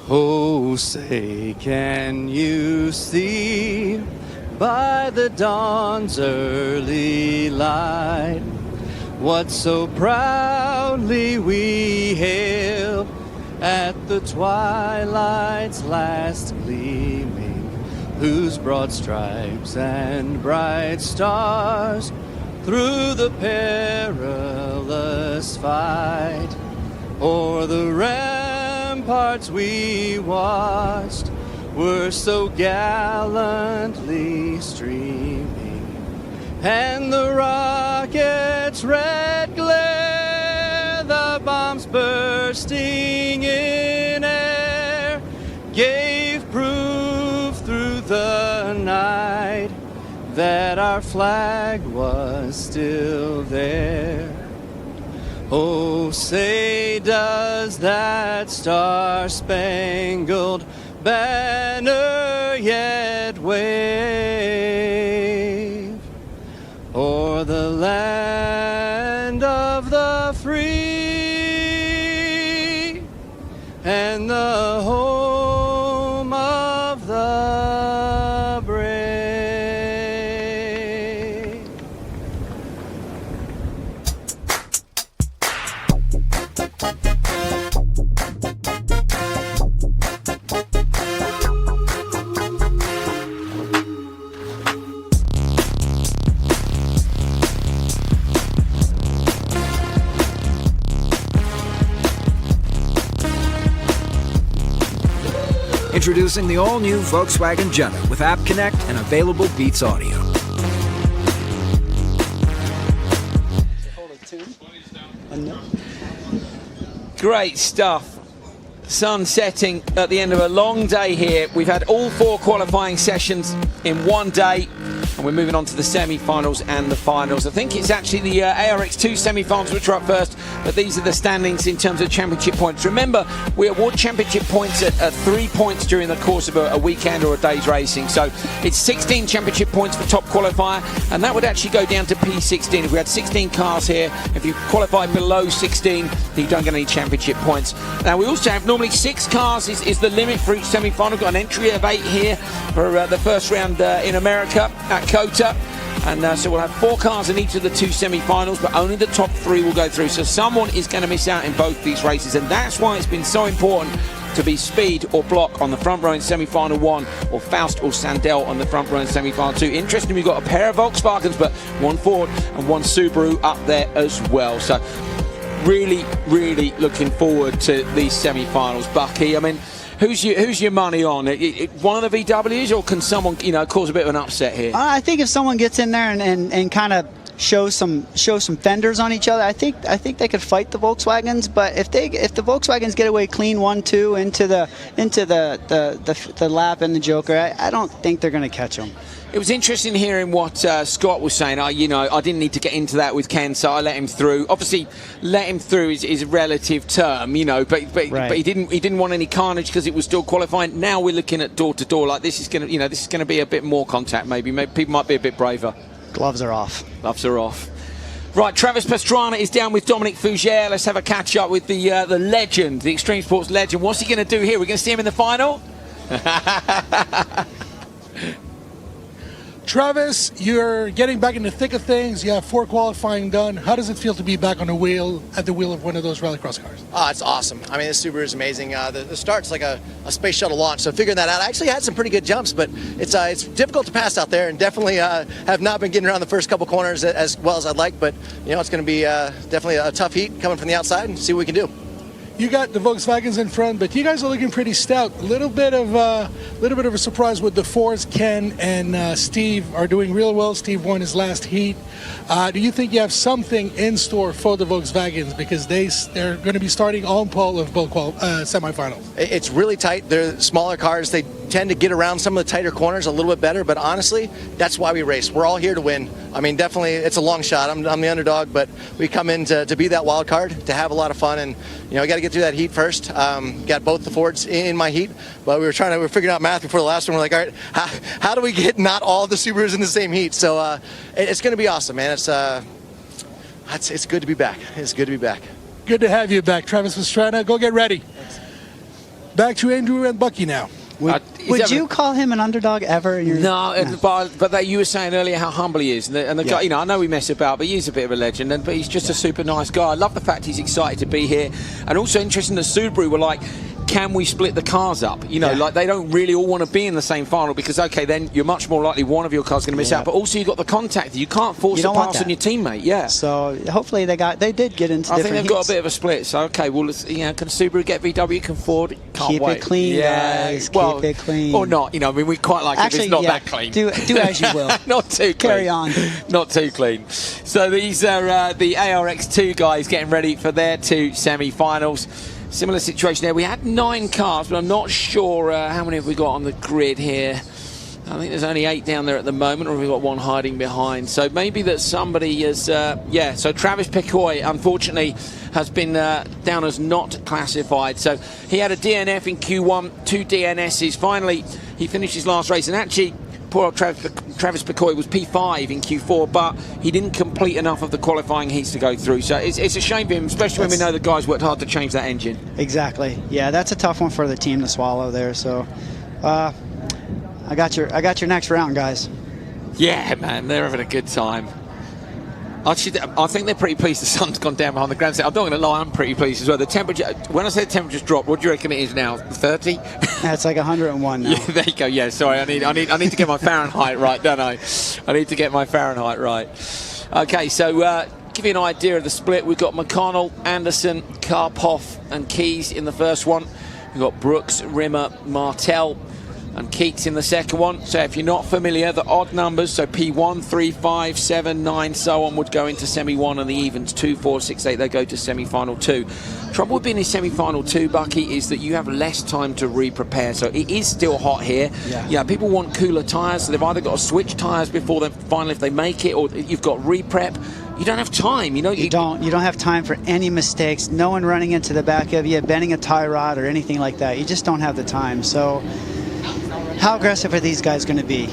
Oh, say, can you see by the dawn's early light what so proudly we hailed at the twilight's last gleaming, whose broad stripes and bright stars through the perilous fight o'er the ramparts we watched were so gallantly streaming, and the rocket's red glare, the bombs bursting in air, gave proof through the night that our flag was still there. Oh, say, does that star-spangled banner yet wave o'er the land of the free and the home of the brave? Introducing the all-new Volkswagen Jetta with App Connect and available Beats audio. Great stuff. Sun setting at the end of a long day here. We've had all 4 qualifying sessions in one day, and we're moving on to the semi-finals and the finals. I think it's actually the ARX 2 semi-finals which are up first, but these are the standings in terms of championship points. Remember, we award championship points at 3 points during the course of a weekend or a day's racing. So it's 16 championship points for top qualifier, and that would actually go down to P16. If we had 16 cars here, if you qualify below 16, you don't get any championship points. Now, we also have normally 6 cars is the limit for each semi-final. Got an entry of 8 here for the first round in America at COTA. And so we'll have 4 cars in each of the 2 semi-finals, but only the top 3 will go through. So someone is going to miss out in both these races, and that's why it's been so important to be Speed or Block on the front row in semi-final 1, or Faust or Sandell on the front row in semi-final 2. Interesting, we've got a pair of Volkswagens, but 1 Ford and 1 Subaru up there as well. So really, really looking forward to these semi-finals. Bucky, I mean, who's your money on? One of the VWs, or can someone, cause a bit of an upset here? I think if someone gets in there and kind of show some fenders on each other, I think they could fight the Volkswagens. But if the Volkswagens get away clean 1-2 into the lap and the Joker, I don't think they're going to catch them. It was interesting hearing what Scott was saying. I didn't need to get into that with Ken, so I let him through. Obviously, let him through is a relative term, but right. But he didn't want any carnage because it was still qualifying. Now we're looking at door to door. Like this is going to be a bit more contact. Maybe people might be a bit braver. Gloves are off. Gloves are off. Right, Travis Pastrana is down with Dominic Fougere. Let's have a catch up with the legend, the Extreme Sports legend. What's he going to do here? We're going to see him in the final. Travis, you're getting back in the thick of things. You have 4 qualifying done. How does it feel to be back on at the wheel of one of those Rallycross cars? Oh, it's awesome. I mean, this Subaru is amazing. The start's like a space shuttle launch, so figuring that out, I actually had some pretty good jumps, but it's difficult to pass out there, and definitely have not been getting around the first couple corners as well as I'd like, but it's going to be definitely a tough heat coming from the outside and see what we can do. You got the Volkswagens in front, but you guys are looking pretty stout. A little bit of a surprise with the Fords. Ken and Steve are doing real well. Steve won his last heat. Do you think you have something in store for the Volkswagens, because they're going to be starting on pole of both semifinals? It's really tight. They're smaller cars. They tend to get around some of the tighter corners a little bit better, but honestly, that's why we race. We're all here to win. I mean, definitely, it's a long shot. I'm the underdog, but we come in to be that wild card, to have a lot of fun, and we got to get through that heat first. Got both the Fords in my heat, but we were figuring out math before the last one. We're like, all right, how do we get not all the Subarus in the same heat? So it's going to be awesome, man. It's good to be back. It's good to be back. Good to have you back, Travis Pastrana. Go get ready. back to Andrew and Bucky now. Would you call him an underdog ever? No. But you were saying earlier how humble he is, and the guy, you know, I know we mess about, but he's a bit of a legend, but he's just a super nice guy. I love the fact he's excited to be here, and also interesting that Subaru were like, can we split the cars up? You know, like they don't really all want to be in the same final because, okay, then you're much more likely one of your cars going to miss out. But also you've got the contact. You can't force a pass on your teammate. Yeah. So hopefully they did get into. I think they've got a bit of a split. So okay, well, you know, can Subaru get VW? Can Ford? Can't wait. Keep it clean, guys. Well, keep it clean. Or not. You know, I mean, we quite like it if it's not that clean. Do as you will. Not too clean. Carry on. Not too clean. So these are the ARX 2 guys getting ready for their 2 semi-finals. Similar situation there. We had 9 cars, but I'm not sure how many have we got on the grid here. I think there's only 8 down there at the moment, or have we got one hiding behind? So maybe that somebody has, so Travis Picoy, unfortunately, has been down as not classified. So he had a DNF in Q1, 2 DNSs. Finally, he finished his last race, and actually, poor old Travis Picoy was P5 in Q4, but he didn't complete enough of the qualifying heats to go through. So it's a shame for him, especially when we know the guys worked hard to change that engine. Exactly. Yeah, that's a tough one for the team to swallow there. So I got your next round, guys. Yeah, man, they're having a good time. I think they're pretty pleased the sun's gone down behind the grandstand. I'm not going to lie, I'm pretty pleased as well. The temperature, when I say the temperature's dropped, what do you reckon it is now? 30? Yeah, it's like 101 now. Yeah, there you go. Yeah, sorry, I need to get my Fahrenheit right, don't I? I need to get my Fahrenheit right. Okay, so give you an idea of the split. We've got McConnell, Anderson, Karpov and Keys in the first one. We've got Brooks, Rimmer, Martell and Keats in the second one. So if you're not familiar, the odd numbers, so P1, 3, 5, 7, 9, so on, would go into semi-1, and the evens, 2, 4, 6, 8, they go to semi-final 2. Trouble with being in semi-final 2, Bucky, is that you have less time to re-prepare. So it is still hot here. Yeah, people want cooler tyres, so they've either got to switch tyres before the final if they make it, or you've got re-prep. You don't have time, you know. You don't have time for any mistakes. No one running into the back of you, bending a tie rod or anything like that. You just don't have the time. So how aggressive are these guys going to be?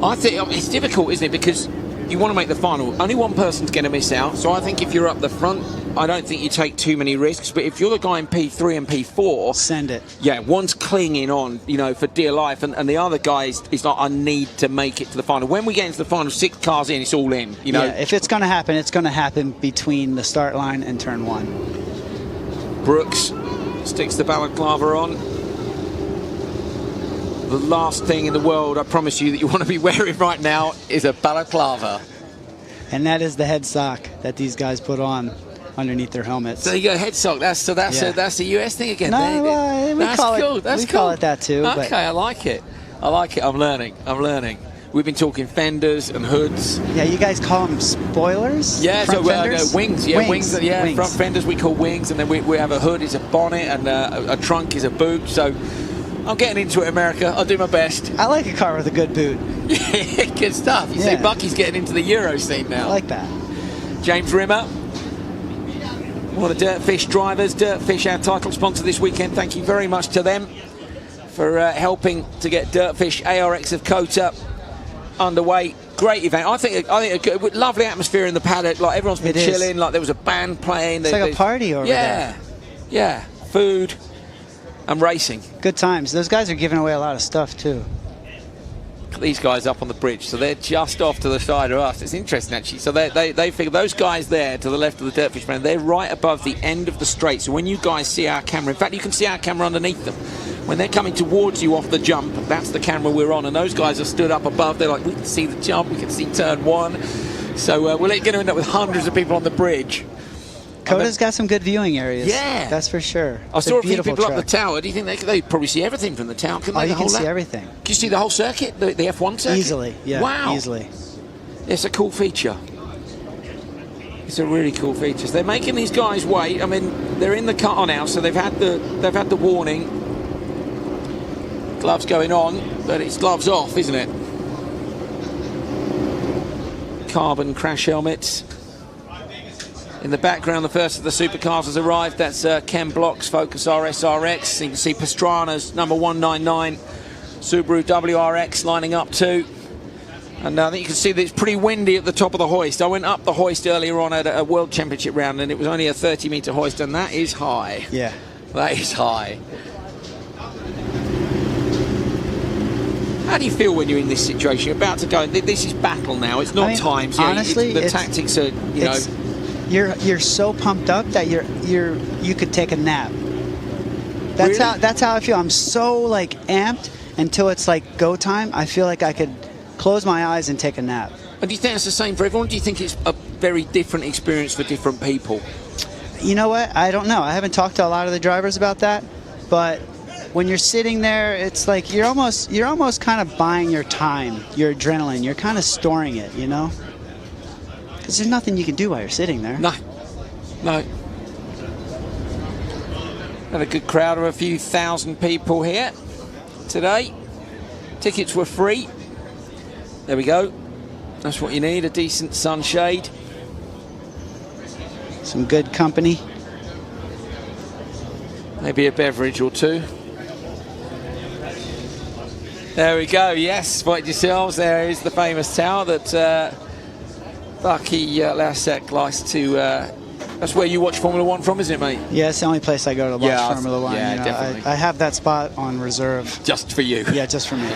I think it's difficult, isn't it? Because you want to make the final. Only one person's going to miss out. So I think if you're up the front, I don't think you take too many risks. But if you're the guy in P3 and P4, send it. Yeah, one's clinging on, you know, for dear life, and the other guy is like, I need to make it to the final. When we get into the final, 6 cars in, it's all in. You know, yeah, if it's going to happen, it's going to happen between the start line and turn 1. Brooks sticks the balaclava on. The last thing in the world, I promise you, that you want to be wearing right now is a balaclava. And that is the head sock that these guys put on underneath their helmets. There you go, head sock. That's the US thing again. No, we call it that too. Okay, but I like it. I'm learning. We've been talking fenders and hoods. Yeah, you guys call them spoilers? Yeah, front so wings. Yeah, wings. Yeah, wings. Front fenders we call wings, and then we have a hood is a bonnet, and a trunk is a boot. So I'm getting into it, America. I'll do my best. I like a car with a good boot. Yeah, good stuff. You see, Bucky's getting into the Euro scene now. I like that. James Rimmer, one of the DirtFish drivers. DirtFish, our title sponsor this weekend. Thank you very much to them for helping to get DirtFish ARX of COTA underway. Great event. I think a good, lovely atmosphere in the paddock. Like everyone's been chilling. Like there was a band playing. It's like a party over there. Yeah. Food and racing. Good times. Those guys are giving away a lot of stuff too. Look at these guys up on the bridge, so they're just off to the side of us. It's interesting actually. So they figure those guys there to the left of the DirtFish brand, they're right above the end of the straight. So when you guys see our camera, in fact you can see our camera underneath them. When they're coming towards you off the jump, that's the camera we're on, and those guys are stood up above. They're like, we can see the jump, we can see turn 1. So we're going to end up with hundreds of people on the bridge. COTA's got some good viewing areas. Yeah. That's for sure. I saw a few people track. up the tower. Do you think they probably see everything from the tower? You can see everything. Can you see the whole circuit, the F1 circuit? Easily, yeah. Wow. Easily. It's a cool feature. It's a really cool feature. So they're making these guys wait. I mean, they're in the car now, so they've had the warning. Gloves going on, but it's gloves off, isn't it? Carbon crash helmets. In the background, the first of the supercars has arrived. That's Ken Block's Focus RS-RX. You can see Pastrana's number 199, Subaru WRX lining up too. And I think you can see that it's pretty windy at the top of the hoist. I went up the hoist earlier on at a World Championship round, and it was only a 30-meter hoist, and that is high. Yeah. That is high. How do you feel when you're in this situation? You're about to go. This is battle now. It's not times. Yeah, honestly, the tactics are. You're so pumped up that you could take a nap. That's how I feel. I'm so like amped until it's like go time. I feel like I could close my eyes and take a nap. And do you think it's the same for everyone? Do you think it's a very different experience for different people? You know what? I don't know. I haven't talked to a lot of the drivers about that, but when you're sitting there, it's like you're almost kind of buying your time, your adrenaline. You're kind of storing it, you know? Because there's nothing you can do while you're sitting there. No. Had a good crowd of a few thousand people here today. Tickets were free. There we go. That's what you need, a decent sunshade. Some good company. Maybe a beverage or two. There we go, yes, spotted yourselves. There is the famous tower that Bucky Lasek likes to... that's where you watch Formula One from, isn't it, mate? Yeah, it's the only place I go to watch Formula One. Yeah, you know, definitely. I have that spot on reserve. Just for you? Yeah, just for me.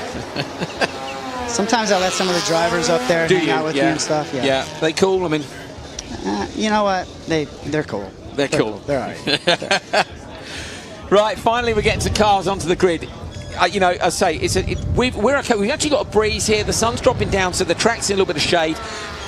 Sometimes I let some of the drivers up there hang out with me and stuff. Yeah, they cool. I mean, you know what? They're cool. They're cool. They're all right. Right, finally we're getting to cars onto the grid. You know, I say we're okay. We've actually got a breeze here. The sun's dropping down, so the track's in a little bit of shade.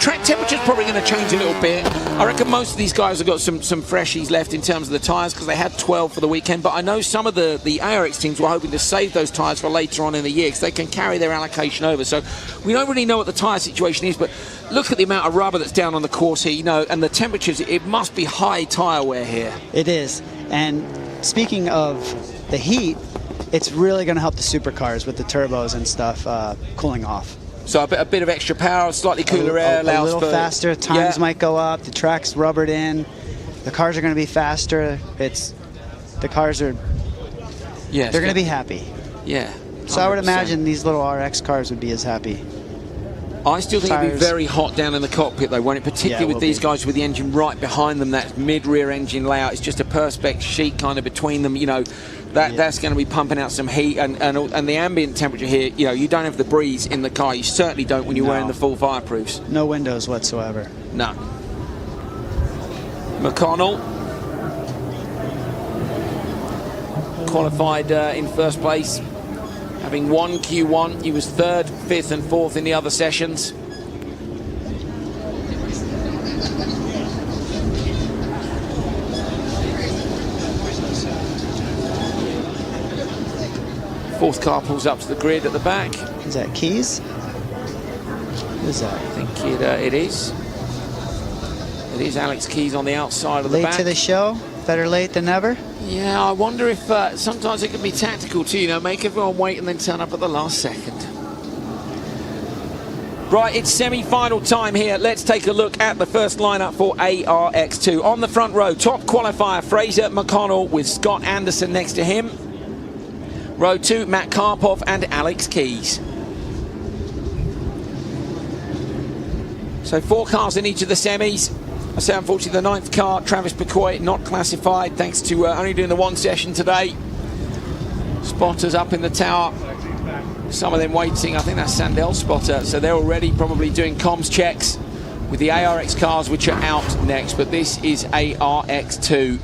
Track temperature's probably going to change a little bit. I reckon most of these guys have got some freshies left in terms of the tyres because they had 12 for the weekend. But I know some of the ARX teams were hoping to save those tyres for later on in the year because they can carry their allocation over. So we don't really know what the tyre situation is, but look at the amount of rubber that's down on the course here, you know, and the temperatures. It must be high tyre wear here. It is. And speaking of the heat, it's really going to help the supercars with the turbos and stuff cooling off. So a bit of extra power, slightly cooler air allows a little for faster. Times might go up. The track's rubbered in. The cars are going to be faster. The cars are. Yeah, they're going to be happy. Yeah. 100%. So I would imagine these little RX cars would be as happy. I still think it'll be very hot down in the cockpit though, won't it? Particularly with these guys with the engine right behind them. That mid-rear engine layout is just a perspex sheet kind of between them. You know, that's going to be pumping out some heat, and the ambient temperature here. You know, you don't have the breeze in the car. You certainly don't when you're wearing the full fireproofs. No windows whatsoever. No. McConnell qualified in first place, having won Q1. He was 3rd, 5th and 4th in the other sessions. Fourth car pulls up to the grid at the back. Is that Keys? What is that? I think it is. It is Alex Keys on the outside of the back. Late to the show? Better late than never? Yeah, I wonder if sometimes it can be tactical too, you know, make everyone wait and then turn up at the last second. Right, it's semi-final time here. Let's take a look at the first lineup for ARX2. On the front row, top qualifier Fraser McConnell with Scott Anderson next to him. Row 2, Matt Karpov and Alex Keys. So 4 cars in each of the semis. I say unfortunately the 9th car, Travis Picoy, not classified thanks to only doing the 1 session today. Spotters up in the tower. Some of them waiting, I think that's Sandel's spotter. So they're already probably doing comms checks with the ARX cars which are out next. But this is ARX2.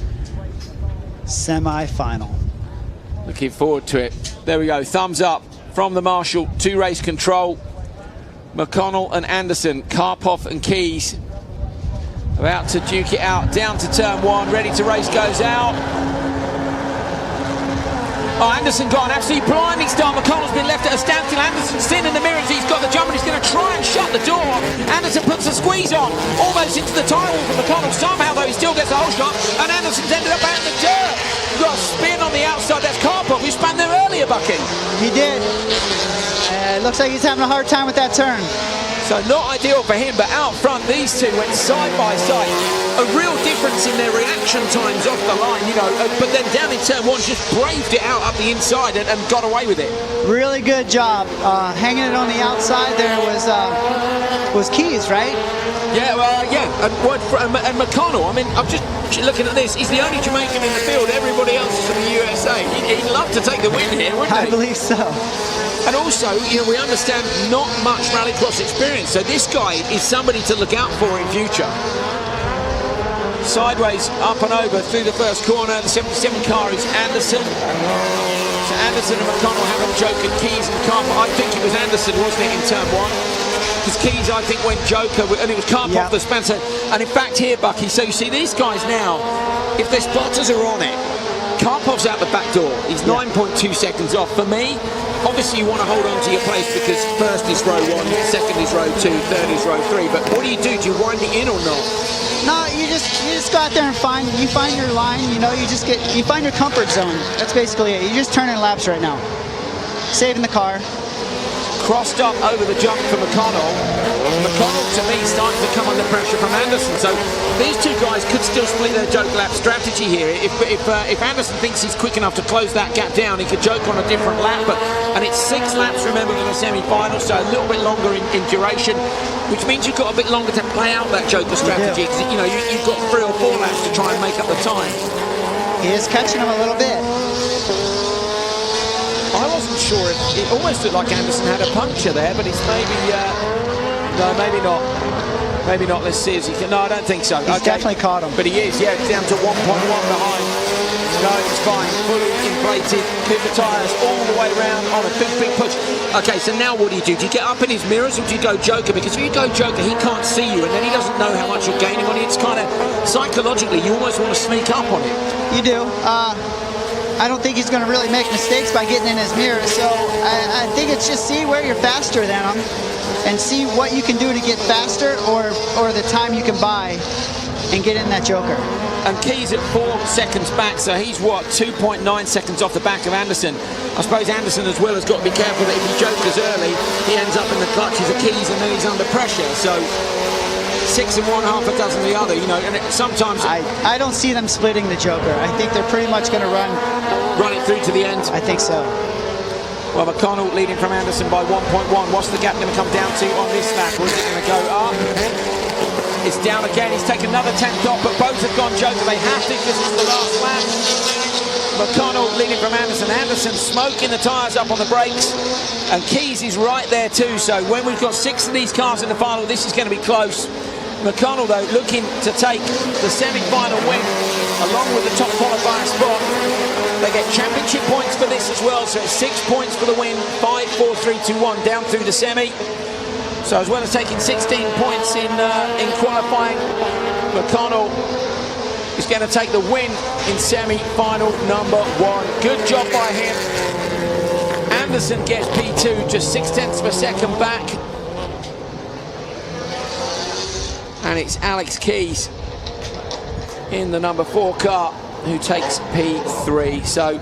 Semi-final. Looking forward to it. There we go, thumbs up from the marshal to race control. McConnell and Anderson, Karpov and Keys about to duke it out, down to turn 1, ready to race, goes out. Oh, Anderson got an absolutely blinding start. McConnell's been left at a standstill. Anderson's seen in the mirrors, he's got the jump and he's going to try and shut the door. Anderson puts a squeeze on, almost into the tyre wall for McConnell. Somehow though he still gets a whole shot, and Anderson's ended up out in the dirt. Got a spin on the outside, that's Karpov who spun there earlier, Bucky. He did. It looks like he's having a hard time with that turn. So not ideal for him, but out front these two went side by side. A real difference in their reaction times off the line, you know, but then down in turn 1 just braved it out up the inside and got away with it. Really good job. Hanging it on the outside there was Keys, right? Yeah, well, and McConnell, I mean, I'm just looking at this. He's the only Jamaican in the field. Everybody else is from the USA. He'd love to take the win here, wouldn't he? I believe so. And also, you know, we understand not much rallycross experience, so this guy is somebody to look out for in future. Sideways, up and over through the first corner. The 77 car is Anderson. So Anderson and McConnell have a joke at Keys and Carper. I think it was Anderson, wasn't it, in turn one? Because Keys, I think, went joker, and it was Karpov the Spencer. And in fact here, Bucky, so you see these guys now, if their spotters are on it, Karpov's out the back door. He's 9.2 seconds off. For me, obviously you want to hold on to your place because first is row 1, second is row 2, third is row 3. But what do you do? Do you wind it in or not? No, you just go out there and find your line. You know, you find your comfort zone. That's basically it. You're just turning laps right now, saving the car. Crossed up over the jump for McConnell. McConnell, to me, starting to come under pressure from Anderson. So these two guys could still split their joke lap strategy here. If Anderson thinks he's quick enough to close that gap down, he could joke on a different lap. And it's 6 laps, remember, in the semi-final, so a little bit longer in duration, which means you've got a bit longer to play out that joker strategy. Because you know you've got 3 or 4 laps to try and make up the time. He is catching him a little bit. I wasn't sure it almost looked like Anderson had a puncture there, but it's maybe no, maybe not. Maybe not. Let's see as he can. No, I don't think so. He's definitely caught him. But he is, yeah, down to 1.1 behind. No, it's fine. Fully inflated. Pit the tyres all the way around on a big push. Okay, so now what do you do? Do you get up in his mirrors or do you go joker? Because if you go joker, he can't see you, and then he doesn't know how much you're gaining on it. It's kind of psychologically, you almost want to sneak up on it. You do. I don't think he's going to really make mistakes by getting in his mirror. So I think it's just see where you're faster than him and see what you can do to get faster or the time you can buy and get in that joker. And Keys at 4 seconds back, so he's what, 2.9 seconds off the back of Anderson. I suppose Anderson as well has got to be careful that if he jokers early, he ends up in the clutches of Keys and then he's under pressure. So 6 in one, half a dozen the other, you know, and sometimes... I don't see them splitting the joker. I think they're pretty much going to run it through to the end. I think so. Well, McConnell leading from Anderson by 1.1. What's the gap going to come down to on this lap? Or is it going to go up? It's down again. He's taken another 10th off, but both have gone joker. They have to because it's the last lap. McConnell leading from Anderson. Anderson smoking the tyres up on the brakes. And Keys is right there too. So when we've got 6 of these cars in the final, this is going to be close. McConnell, though, looking to take the semi-final win along with the top qualifying spot. They get championship points for this as well, so it's 6 points for the win, 5, 4, 3, 2, 1 down through the semi. So as well as taking 16 points in qualifying, McConnell is going to take the win in semi-final number 1. Good job by him. Anderson gets P2, just 0.6 of a second back. And it's Alex Keys in the number 4 car who takes P3. So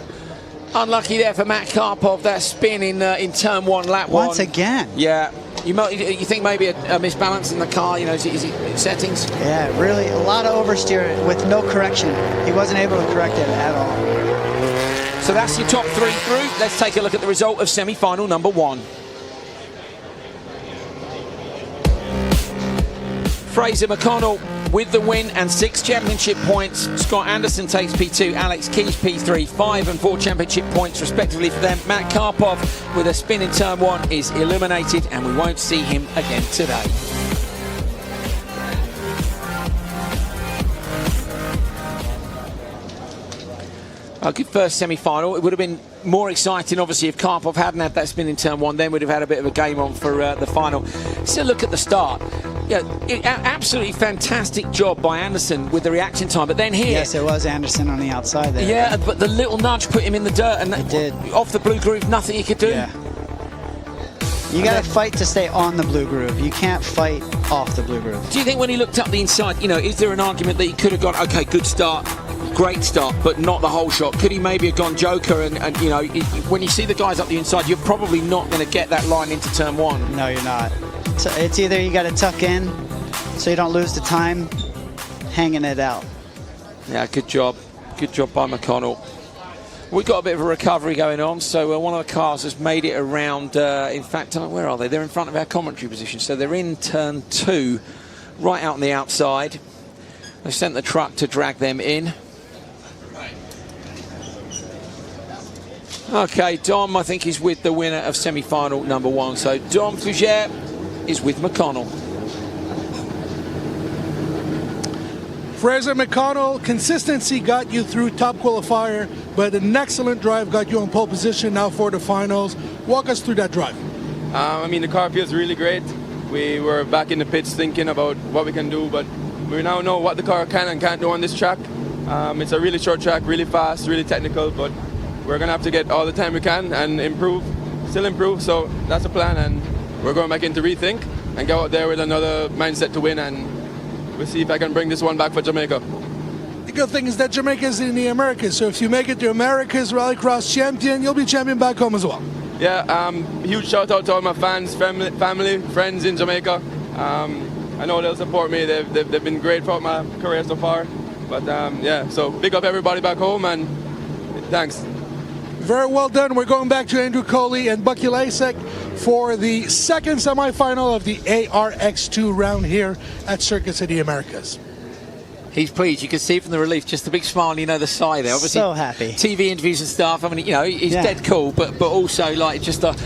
unlucky there for Matt Karpov. That spin in turn 1, lap 1. Once again. Yeah. You think maybe a misbalance in the car, you know, is it settings? Yeah, really a lot of oversteer with no correction. He wasn't able to correct it at all. So that's your top 3 through. Let's take a look at the result of semi-final number 1. Fraser McConnell with the win and 6 championship points. Scott Anderson takes P2, Alex Keys P3, 5 and 4 championship points respectively for them. Matt Karpov with a spin in turn 1 is eliminated and we won't see him again today. A good first semi-final. It would have been more exciting, obviously, if Karpov hadn't had that spin in turn 1. Then we'd have had a bit of a game on for the final. Still, look at the start. Yeah, absolutely fantastic job by Anderson with the reaction time. But then here... Yes, it was Anderson on the outside there. Yeah, but the little nudge put him in the dirt. And it did. Off the blue groove, nothing he could do. Yeah. You got to fight to stay on the blue groove. You can't fight off the blue groove. Do you think when he looked up the inside, you know, is there an argument that he could have gone, okay, good start, great start, but not the whole shot? Could he maybe have gone joker? And you know, when you see the guys up the inside, you're probably not going to get that line into turn 1. No, you're not. So it's either you got to tuck in so you don't lose the time hanging it out. Yeah, good job. Good job by McConnell. We've got a bit of a recovery going on, so one of the cars has made it around, in fact, where are they? They're in front of our commentary position, so they're in turn 2 right out on the outside. They sent the truck to drag them in. Okay, Dom, I think, is with the winner of semi-final number 1. So Dom Fougere is with McConnell. Fraser McConnell, consistency got you through top qualifier, but an excellent drive got you on pole position now for the finals. Walk us through that drive. I mean, the car feels really great. We were back in the pits thinking about what we can do, but we now know what the car can and can't do on this track. It's a really short track, really fast, really technical, but we're going to have to get all the time we can and improve, still improve. So that's the plan, and we're going back into rethink and go out there with another mindset to win, and we'll see if I can bring this one back for Jamaica. The good thing is that Jamaica is in the Americas, so if you make it to America's Rallycross champion, you'll be champion back home as well. Yeah, huge shout out to all my fans, family, friends in Jamaica. I know they'll support me. They've been great throughout my career so far. But yeah, so big up everybody back home, and thanks. Very well done. We're going back to Andrew Coley and Bucky Lasek for the second semifinal of the ARX2 round here at Circuits of the Americas. He's pleased. You can see from the relief, just a big smile, you know, the sigh there. Obviously, so happy. TV interviews and stuff. I mean, you know, he's dead cool, but also like just a,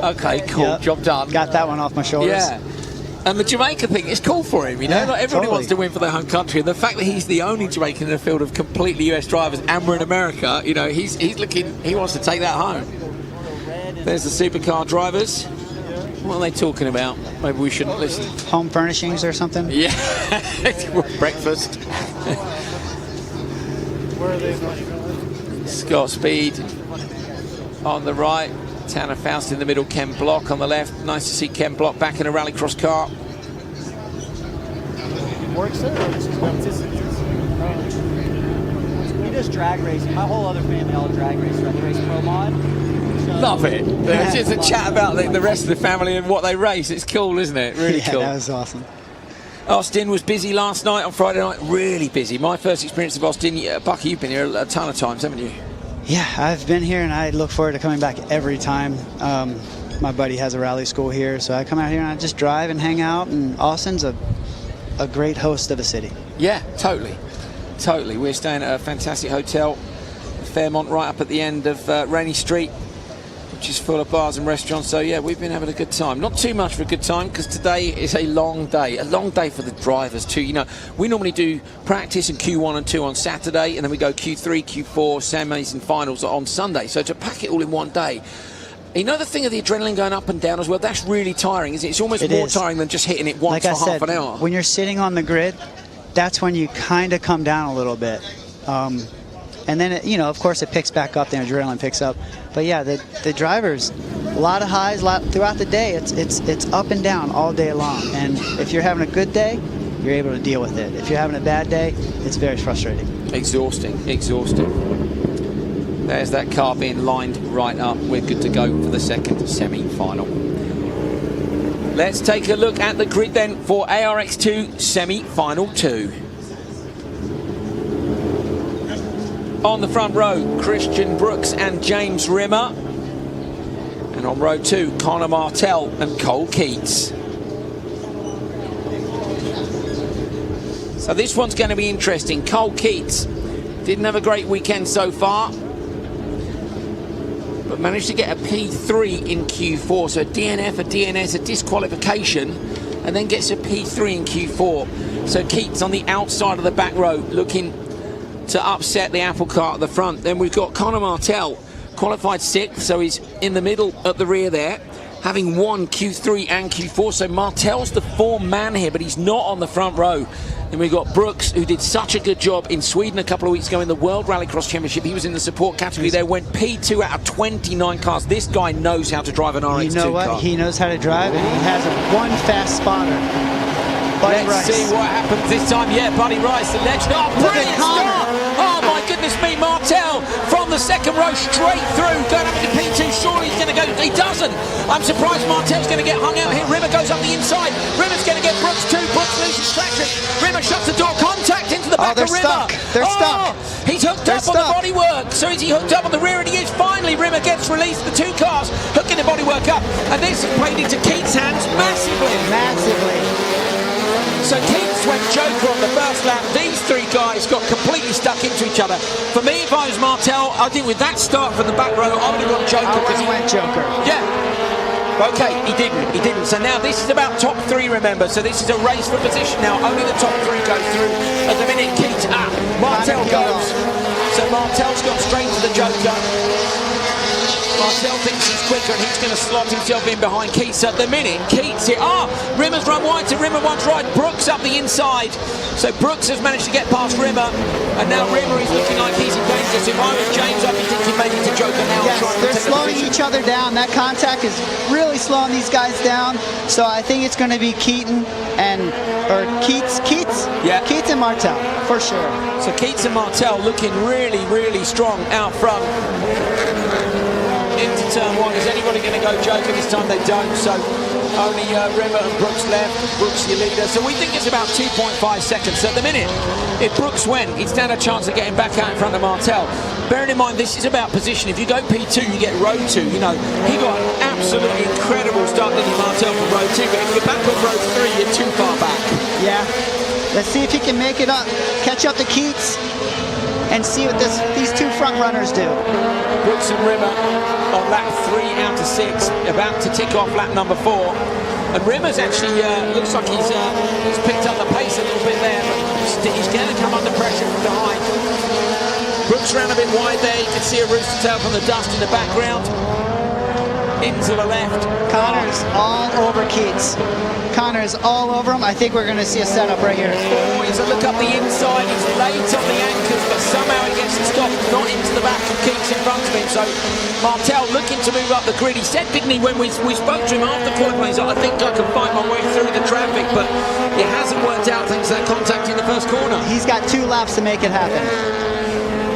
okay, cool, Yep. job done. Got that one off my shoulders. Yeah. And the Jamaica thing is cool for him, you know. Yeah, like everybody totally. wants to win for their home country, and the fact that he's the only Jamaican in a field of completely US drivers, and we're in America, you know, he's looking. He wants to take that home. There's the Supercar drivers. What are they talking about? Maybe we shouldn't listen. Home furnishings or something? Yeah, breakfast. Where are they? Scott Speed on the right. Tanner Faust in the middle, Ken Block on the left. Nice to see Ken Block back in a Rallycross car. Works it or just consistency? He does drag racing. My whole other family all drag race. They race pro mod. So Love it. There's just a chat about the rest of the family and what they race. It's cool, isn't it? Really Yeah, cool. that was awesome. Austin was busy last night, on Friday night. Really busy. My first experience of Austin. Bucky, you've been here a ton of times, haven't you? Yeah, I've been here and I look forward to coming back every time. My buddy has a rally school here, so I come out here and I just drive and hang out, and Austin's a great host of a city. Yeah, totally. Totally. We're staying at a fantastic hotel, Fairmont, right up at the end of Rainy Street, which is full of bars and restaurants. So yeah, we've been having a good time. Not too much of a good time, because today is a long day for the drivers too. You know, we normally do practice in Q1 and 2 on Saturday, and then we go Q3, Q4, semis and finals on Sunday. So to pack it all in one day, you know, the thing of the adrenaline going up and down as well, that's really tiring, isn't it? It's almost more tiring than just hitting it once like for I half said, an hour. when you're sitting on the grid, that's when you kind of come down a little bit. And then, you know, of course, it picks back up, the adrenaline picks up. But yeah, the drivers, a lot of highs, throughout the day. It's up and down all day long. And if you're having a good day, you're able to deal with it. If you're having a bad day, it's very frustrating. Exhausting. There's that car being lined right up. We're good to go for the second semi-final. Let's take a look at the grid then for ARX2 semi-final 2. On the front row, Christian Brooks and James Rimmer. And on row 2, Connor Martell and Cole Keats. So this one's going to be interesting. Cole Keats didn't have a great weekend so far, but managed to get a P3 in Q4. So a DNF, a DNS, a disqualification, and then gets a P3 in Q4. So Keats on the outside of the back row, looking to upset the apple cart at the front. Then we've got Connor Martell, qualified 6th, so he's in the middle at the rear there, having won Q3 and Q4. So Martell's the form man here, but he's not on the front row. Then we've got Brooks, who did such a good job in Sweden a couple of weeks ago in the World Rallycross Championship. He was in the support category there, went P2 out of 29 cars. This guy knows how to drive an RX2 You know what? car. He knows how to drive, and he has one fast spotter. Buddy Let's Rice. see what happens this time. Yeah, Buddy Rice, the legend. Oh, Look at brilliant Connor. start! Oh my goodness me, Martell from the second row straight through, going up into P2. Surely he's going to go. He doesn't. I'm surprised Martell's going to get hung out here. Rimmer goes up the inside. Rimmer's going to get Brooks too. Brooks loses traction. Rimmer shuts the door. Contact into the back they're of Rimmer. stuck. They're stuck. He's hooked They're up on the stuck. bodywork. So is he hooked up on the rear? And he is. Finally, Rimmer gets released. The two cars hooking the bodywork up, and this has played into Keats' hands massively. Massively. So Keats went Joker on the first lap. These three guys got completely stuck into each other. For me, if I was Martel, I think with that start from the back row, I would have gone Joker. I would have went Joker. Yeah. Okay, he didn't. So now this is about top three, remember. So this is a race for position now. Only the top three go through. At the minute, Keats, Martel goes. So Martel's gone straight to the Joker. Martel thinks he's quicker and he's going to slot himself in behind Keats at the minute. Keats here. Rimmer's run wide, so Rimmer wants right. Brooks up the inside. So Brooks has managed to get past Rimmer. And now Rimmer is looking like he's in danger. So if I was James, I'd be thinking maybe to Joker now. Yes, they're slowing each other down. That contact is really slowing these guys down. So I think it's going to be Keats? Yeah. Keats and Martel, for sure. So Keats and Martel looking really, really strong out front. Into turn one. Is anybody going to go Joker this time? They don't. So only Rimmer and Brooks left. Brooks your leader. So we think it's about 2.5 seconds. So at the minute, if Brooks went, he'd stand a chance of getting back out in front of Martel. Bearing in mind, this is about position. If you go P2, you get row 2. You know, he got an absolutely incredible start, didn't he, Martel, from row 2. But if you're back on row 3, you're too far back. Yeah. Let's see if he can make it up, catch up to Keats, and see what these two front runners do. Brooks and Rimmer on lap 3 out of 6, about to tick off lap number 4. And Rimmer's actually looks like he's picked up the pace a little bit there, but he's going to come under pressure from behind. Brooks ran a bit wide there. You can see a rooster tail from the dust in the background. Into the left. Connor's all over Keats. Connor is all over him. I think we're going to see a setup right here. Oh, he's a look up the inside. He's late on the anchors, but somehow he gets to stop, not into the back of Keats in front of him. So Martel looking to move up the grid. He said, didn't he, when we spoke to him after qualifying, he's like, I think I can find my way through the traffic, but it hasn't worked out thanks to that contact in the first corner. He's got 2 laps to make it happen.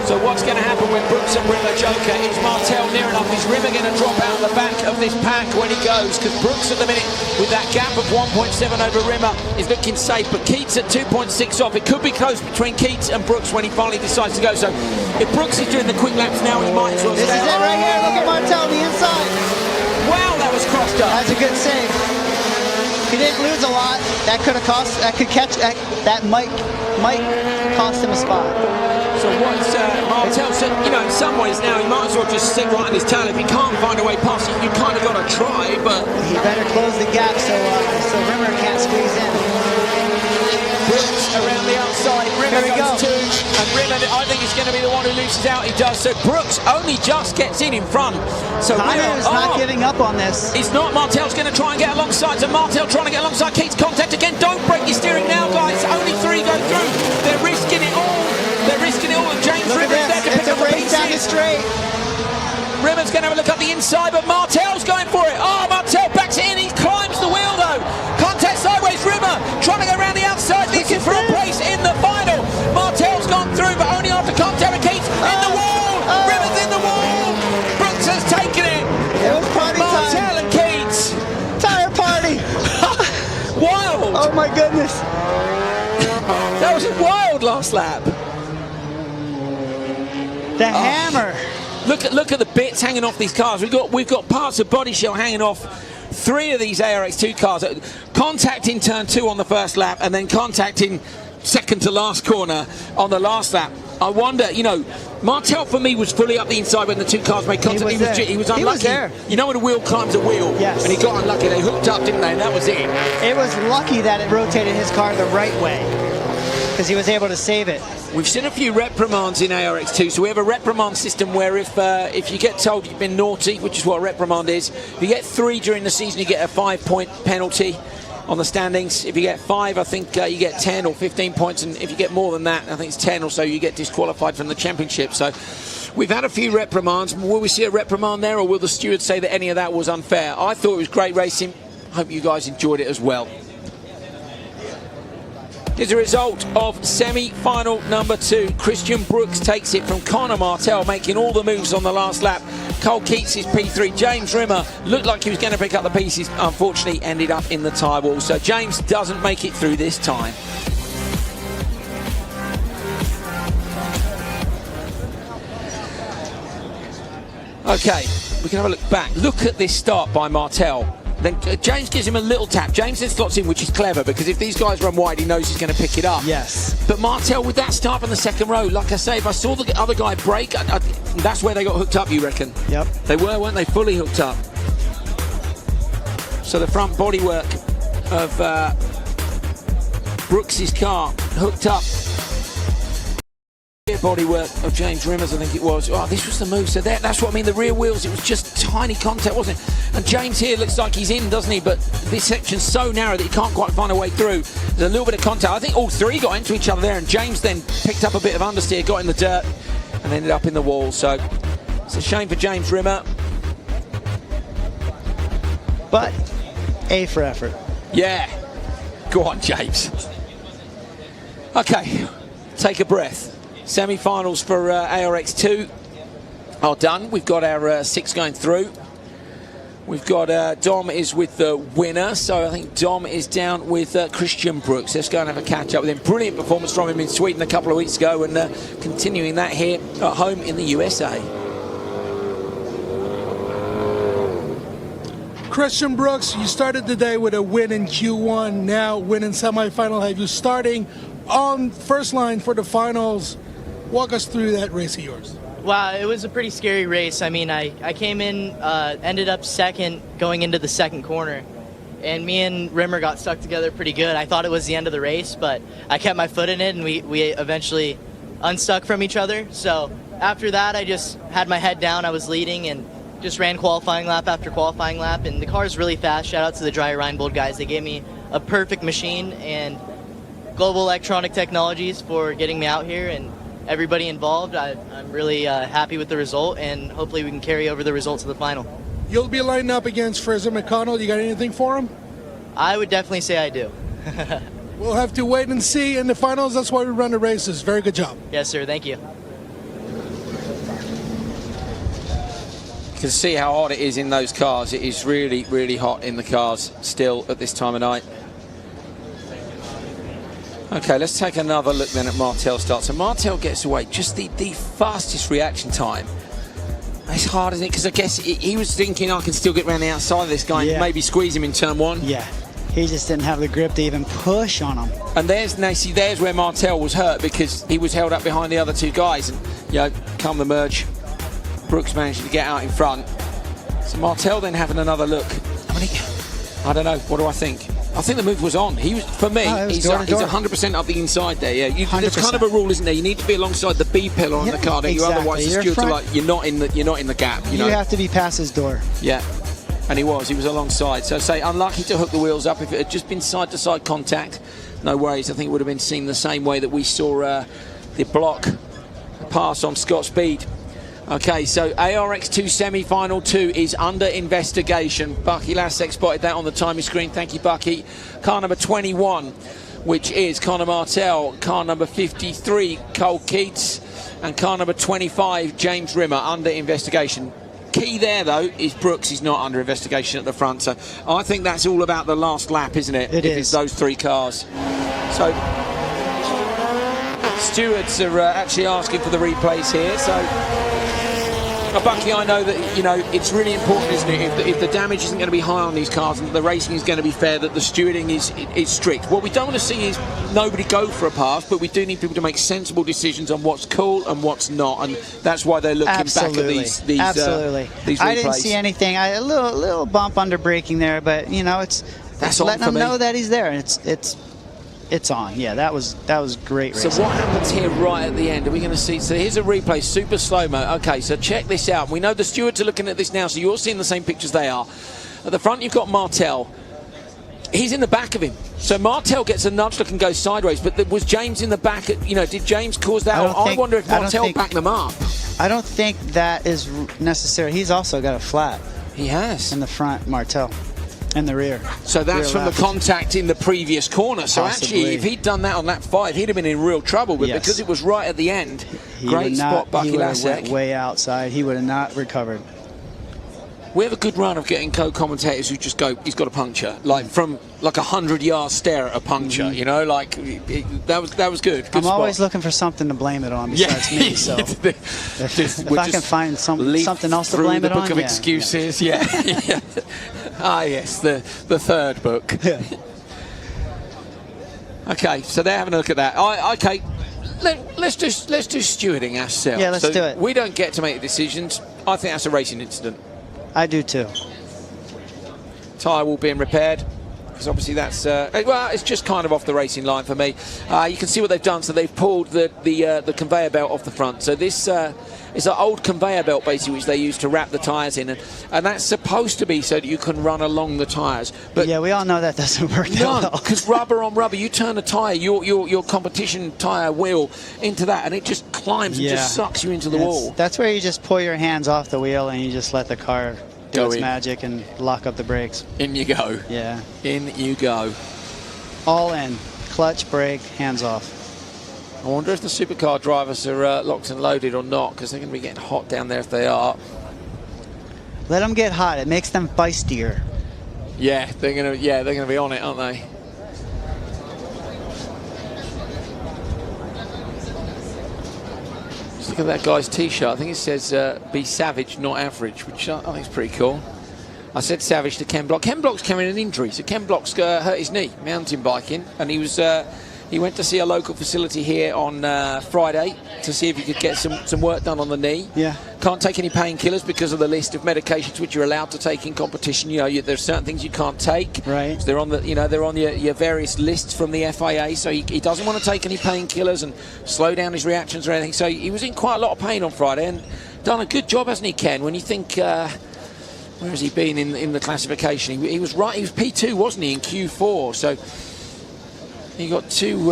So what's going to happen when Brooks and Rimmer Joker? Is Martel near enough? Is Rimmer going to drop out the back of this pack when he goes? Because Brooks at the minute, with that gap of 1.7 over Rimmer, is looking safe. But Keats at 2.6 off. It could be close between Keats and Brooks when he finally decides to go. So if Brooks is doing the quick laps now, he might as well stay. This is it right here. Look at Martel on the inside. Wow, that was crossed up. That's a good save. He didn't lose a lot. That could have cost. That could catch. That might cost him a spot. So what's Martel said, you know, in some ways now he might as well just sit right on his tail. If he can't find a way past it, you kind of got to try, but he better close the gap so Rimmer can't squeeze in. Brooks around the outside. Rimmer goes 2, and Rimmer, I think, is going to be the one who loses out. He does. So Brooks only just gets in front. So Connor's not giving up on this. It's not. Martel's going to try and get alongside. So Martel trying to get alongside. Keats contact again. Don't break your steering now, guys. Only 3 go through. They're risking it all. They're risking it all. And James Rimmer's there to pick up the pieces. Down the straight. Rimmer's going to have a look up the inside, but Martel's going for it. Oh, Martel backs it in. He climbs the wheel, though. Contact sideways. Rimmer trying to go around the outside. This is for a place in the final. Martel's gone through, but only after contact with Keats. In the wall. Rimmer's in the wall. Brooks has taken it. It was party time. Martel and Keats. Tire party. Wild. Oh, my goodness. That was a wild last lap. The hammer. Look at the bits hanging off these cars. We've got parts of body shell hanging off 3 of these ARX2 cars. Contact in turn 2 on the first lap, and then contacting second to last corner on the last lap. I wonder, you know, Martel for me was fully up the inside when the 2 cars made contact. He was unlucky. He was there. You know when a wheel climbs a wheel? Yes. And he got unlucky. They hooked up, didn't they? And that was it. It was lucky that it rotated his car the right way, because he was able to save it. We've seen a few reprimands in ARX2, so we have a reprimand system where if you get told you've been naughty, which is what a reprimand is, if you get 3 during the season, you get a 5-point penalty on the standings. If you get 5, I think you get 10 or 15 points, and if you get more than that, I think it's 10 or so, you get disqualified from the championship. So we've had a few reprimands. Will we see a reprimand there, or will the stewards say that any of that was unfair? I thought it was great racing. Hope you guys enjoyed it as well. Here's a result of semi-final number 2. Christian Brooks takes it from Connor Martel, making all the moves on the last lap. Cole Keats is P3. James Rimmer looked like he was going to pick up the pieces. Unfortunately, ended up in the tyre wall. So James doesn't make it through this time. Okay, we can have a look back. Look at this start by Martel. Then James gives him a little tap. James then slots in, which is clever, because if these guys run wide, he knows he's going to pick it up. Yes. But Martel, with that start from the second row, like I say, if I saw the other guy break, that's where they got hooked up, you reckon? Yep. They were, weren't they? Fully hooked up. So the front bodywork of Brooks's car hooked up. Bodywork of James Rimmer's, I think it was. Oh, this was the move. So that's what I mean. The rear wheels, it was just tiny contact, wasn't it? And James here looks like he's in, doesn't he? But this section's so narrow that he can't quite find a way through. There's a little bit of contact. I think all three got into each other there, and James then picked up a bit of understeer, got in the dirt, and ended up in the wall. So it's a shame for James Rimmer. But A for effort. Yeah. Go on, James. Okay, take a breath. Semi-finals for ARX 2 are done. We've got our 6 going through. We've got Dom is with the winner, so I think Dom is down with Christian Brooks. Let's go and have a catch up with him. Brilliant performance from him in Sweden a couple of weeks ago, and continuing that here at home in the USA. Christian Brooks, you started the day with a win in Q1, now win in semifinal. Have you starting on first line for the finals? Walk us through that race of yours. Wow, it was a pretty scary race. I mean, I came in, ended up second going into the second corner, and me and Rimmer got stuck together pretty good. I thought it was the end of the race, but I kept my foot in it, and we eventually unstuck from each other. So after that, I just had my head down. I was leading and just ran qualifying lap after qualifying lap, and the car's really fast. Shout out to the Dry Rheinbold guys. They gave me a perfect machine, and Global Electronic Technologies for getting me out here, and everybody involved. I'm really happy with the result, and hopefully we can carry over the results of the final. You'll be lining up against Fraser McConnell. You got anything for him? I would definitely say I do. We'll have to wait and see in the finals. That's why we run the races. Very good job. Yes, sir. Thank you. You can see how hot it is in those cars. It is really, really hot in the cars still at this time of night. Okay, let's take another look then at Martel's start. So Martel gets away, just the fastest reaction time. It's hard, isn't it? Because I guess he was thinking I can still get around the outside of this guy and maybe squeeze him in turn one. Yeah, he just didn't have the grip to even push on him. And there's where Martel was hurt, because he was held up behind the other two guys. And, you know, come the merge, Brooks managed to get out in front. So Martel then having another look. I mean, I don't know, what do I think? I think the move was on. He was, for me, he's 100% up the inside there. Yeah, there's kind of a rule, isn't there? You need to be alongside the B pillar on the car, don't you? Otherwise, the stewards are like, you're not in the gap. You know? have to be past his door. Yeah, and he was alongside. So say unlucky to hook the wheels up. If it had just been side-to-side contact, no worries. I think it would have been seen the same way that we saw the block pass on Scott Speed. Okay, so ARX 2 semi-final 2 is under investigation. Bucky Lasek spotted that on the timing screen. Thank you, Bucky. Car number 21, which is Connor Martel. Car number 53, Cole Keats. And car number 25, James Rimmer, under investigation. Key there, though, is Brooks is not under investigation at the front. So I think that's all about the last lap, isn't it? It is. It's those three cars. So stewards are actually asking for the replays here. So... Bucky, I know that, you know, it's really important, isn't it, if the damage isn't going to be high on these cars and the racing is going to be fair, that the stewarding is strict. What we don't want to see is nobody go for a pass, but we do need people to make sensible decisions on what's cool and what's not, and that's why they're looking back at these replays. I didn't see anything. A little bump under braking there, but, you know, it's letting them know that he's there, and it's on. Yeah, that was great racing. So what happens here right at the end? Are we going to see? So here's a replay, super slow-mo. Okay, so check this out. We know the stewards are looking at this now, so you're seeing the same pictures they are. At the front, you've got Martel. He's in the back of him. So Martel gets a nudge look and goes sideways, but was James in the back? Did James cause that? I wonder if Martel backed them up. I don't think that is necessary. He's also got a flat. He has. In the front, Martel. In the rear. So that's from the contact in the previous corner. So Possibly. actually, if he'd done that on lap 5, he'd have been in real trouble. But because it was right at the end, great spot, Bucky Lasek. Went way outside. He would have not recovered. We have a good run of getting co-commentators who just go, he's got a puncture. Like from like a 100-yard stare at a puncture, you know, like that was good. Good I'm always spot. looking for something to blame it on besides me. So if I can find something else to blame it on, book of excuses, yeah. Yeah. Ah, yes, the third book. Yeah. Okay, so they're having a look at that. Okay, let's do stewarding ourselves. Yeah, let's do it. We don't get to make decisions. I think that's a racing incident. I do too. Tyre wall being repaired, because obviously that's well, it's just kind of off the racing line for me. You can see what they've done. So they've pulled the conveyor belt off the front. So this is an old conveyor belt basically, which they use to wrap the tyres in, and that's supposed to be so that you can run along the tyres. But yeah, we all know that doesn't work that no, well. because rubber on rubber, you turn a tyre, your competition tyre wheel into that, and it just climbs and just sucks you into the wall. That's where you just pull your hands off the wheel and you just let the car do its in. magic and lock up the brakes. In you go. Yeah. In you go. All in. Clutch, brake, hands off. I wonder if the supercar drivers are locked and loaded or not, because they're going to be getting hot down there if they are. Let them get hot. It makes them feistier. Yeah, they're going to be on it, aren't they? Just look at that guy's t-shirt. I think it says "Be savage, not average," which I think is pretty cool. I said savage to Ken Block. Ken Block's carrying an injury, so Ken Block's hurt his knee mountain biking, and he went to see a local facility here on Friday to see if he could get some work done on the knee. Yeah. Can't take any painkillers because of the list of medications which you're allowed to take in competition. You know, there's certain things you can't take. Right. So they're on your various lists from the FIA. So he doesn't want to take any painkillers and slow down his reactions or anything. So he was in quite a lot of pain on Friday and done a good job, hasn't he, Ken? When you think, where has he been in the classification? He was right. He was P2, wasn't he, in Q4? So he got two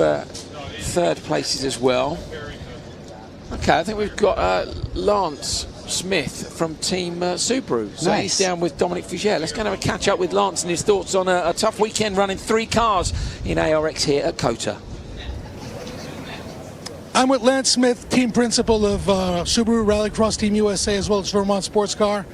third places as well. Okay, I think we've got Lance Smith from Team Subaru. So nice. He's down with Dominic Fugere. Let's go and have a catch up with Lance and his thoughts on a tough weekend running 3 cars in ARX here at COTA. I'm with Lance Smith, team principal of Subaru Rallycross Team USA, as well as Vermont Sports Car.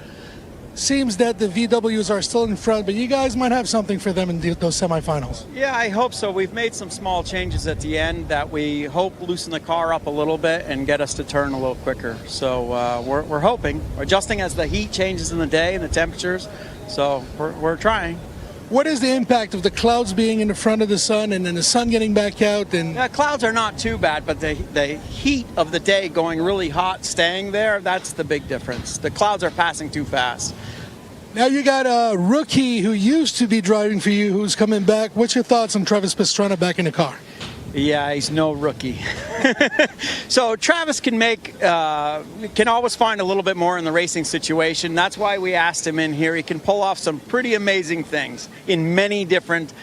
Seems that the VWs are still in front, but you guys might have something for them in those semifinals. Yeah, I hope so. We've made some small changes at the end that we hope loosen the car up a little bit and get us to turn a little quicker. So we're hoping. We're adjusting as the heat changes in the day and the temperatures. So we're trying. What is the impact of the clouds being in the front of the sun and then the sun getting back out? And Yeah, clouds are not too bad, but the heat of the day going really hot, staying there, that's the big difference. The clouds are passing too fast. now you got a rookie who used to be driving for you who's coming back. What's your thoughts on Travis Pastrana back in the car? Yeah, he's no rookie. So Travis can always find a little bit more in the racing situation. That's why we asked him in here. He can pull off some pretty amazing things in many different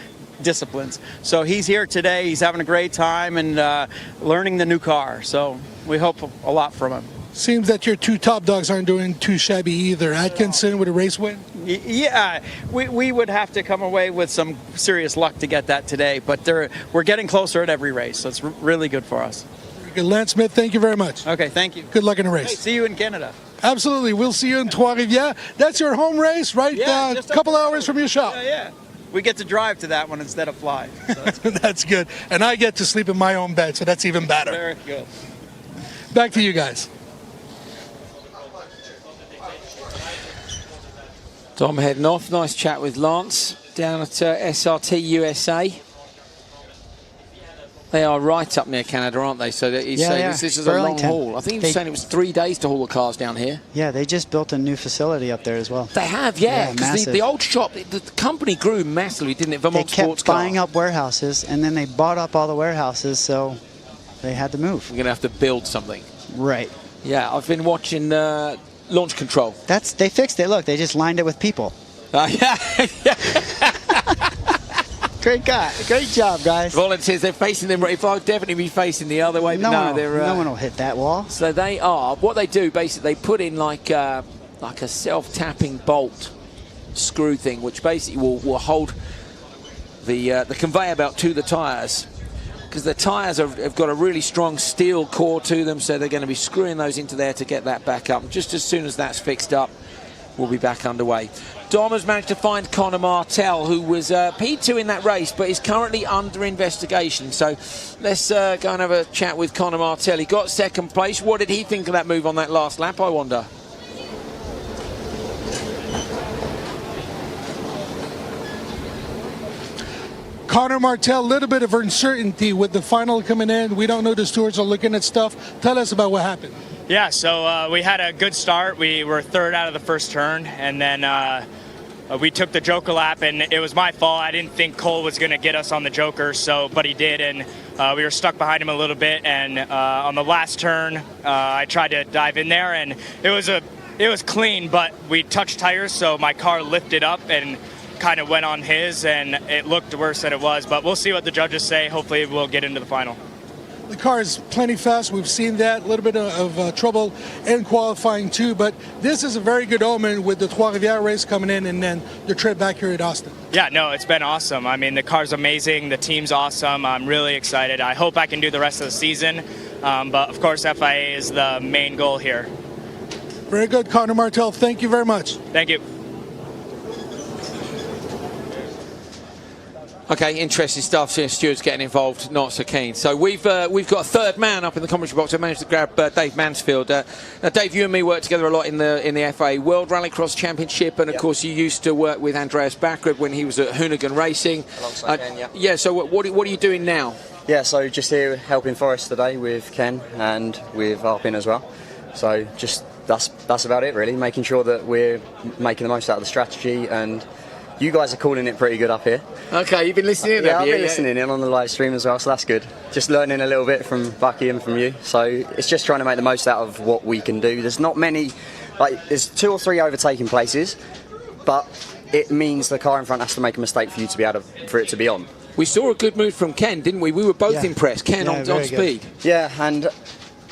disciplines. So he's here today. He's having a great time and learning the new car. So we hope a lot from him. Seems that your 2 top dogs aren't doing too shabby either. Atkinson with a race win. Yeah, we would have to come away with some serious luck to get that today, but we're getting closer at every race, so it's really good for us. Lance Smith, thank you very much. Okay, thank you. Good luck in the race. Hey, see you in Canada. Absolutely. We'll see you in Trois-Rivières. That's your home race, right? Yeah, A couple hours from your shop. Yeah. We get to drive to that one instead of fly. So that's good. That's good. And I get to sleep in my own bed, so that's even better. Very good. Back to you guys. Dom heading off. Nice chat with Lance down at SRT USA. They are right up near Canada, aren't they? So he's saying this is a long haul. I think he was saying it was 3 days to haul the cars down here. Yeah, they just built a new facility up there as well. They have, yeah. Because the old shop, the company grew massively, didn't it? Vermont They kept Sports Car. buying up warehouses, and then they bought up all the warehouses, so they had to move. We're going to have to build something. Right. Yeah, I've been watching Launch Control. They fixed it. Look, they just lined it with people. Yeah. Great guy. Great job, guys. Volunteers, they're facing them. If I would definitely be facing the other way, but no one will hit that wall. So they are. What they do, basically, they put in like a self-tapping bolt screw thing, which basically will hold the conveyor belt to the tyres. Because the tyres have got a really strong steel core to them, so they're going to be screwing those into there to get that back up. Just as soon as that's fixed up, will be back underway. Dom has managed to find Conor Martell, who was P2 in that race, but is currently under investigation. So let's go and have a chat with Conor Martell. He got second place. What did he think of that move on that last lap, I wonder? Conor Martell, a little bit of uncertainty with the final coming in. We don't know, the stewards are looking at stuff. Tell us about what happened. Yeah, so we had a good start. We were third out of the first turn, and then we took the Joker lap, and it was my fault. I didn't think Cole was going to get us on the Joker, but he did, and we were stuck behind him a little bit. And on the last turn, I tried to dive in there, and it was clean, but we touched tires, so my car lifted up and kind of went on his, and it looked worse than it was. But we'll see what the judges say. Hopefully, we'll get into the final. The car is plenty fast. We've seen that. A little bit of trouble in qualifying too, but this is a very good omen with the Trois Rivières race coming in and then the trip back here at Austin. Yeah, no, it's been awesome. I mean, the car's amazing. The team's awesome. I'm really excited. I hope I can do the rest of the season, but of course, FIA is the main goal here. Very good, Conor Martell. Thank you very much. Thank you. Okay, interesting stuff. Stewards getting involved, not so keen. So we've got a third man up in the commentary box. I managed to grab Dave Mansfield. Now, Dave, you and me worked together a lot in the FA World Rallycross Championship, and of course you used to work with Andreas Backrud when he was at Hoonigan Racing. Alongside Ken, yeah. Yeah. So what are you doing now? Yeah, so just here helping Forrest today with Ken and with Arpin as well. So just that's about it really. Making sure that we're making the most out of the strategy, and you guys are calling it pretty good up here. Okay, you've been listening in, yeah, have you? I've been listening in on the live stream as well, so that's good. Just learning a little bit from Bucky and from you. So it's just trying to make the most out of what we can do. There's not many, there's 2 or 3 overtaking places, but it means the car in front has to make a mistake for you to be able to, for it to be on. We saw a good move from Ken, didn't we? We were both impressed. Ken on speed. Yeah, and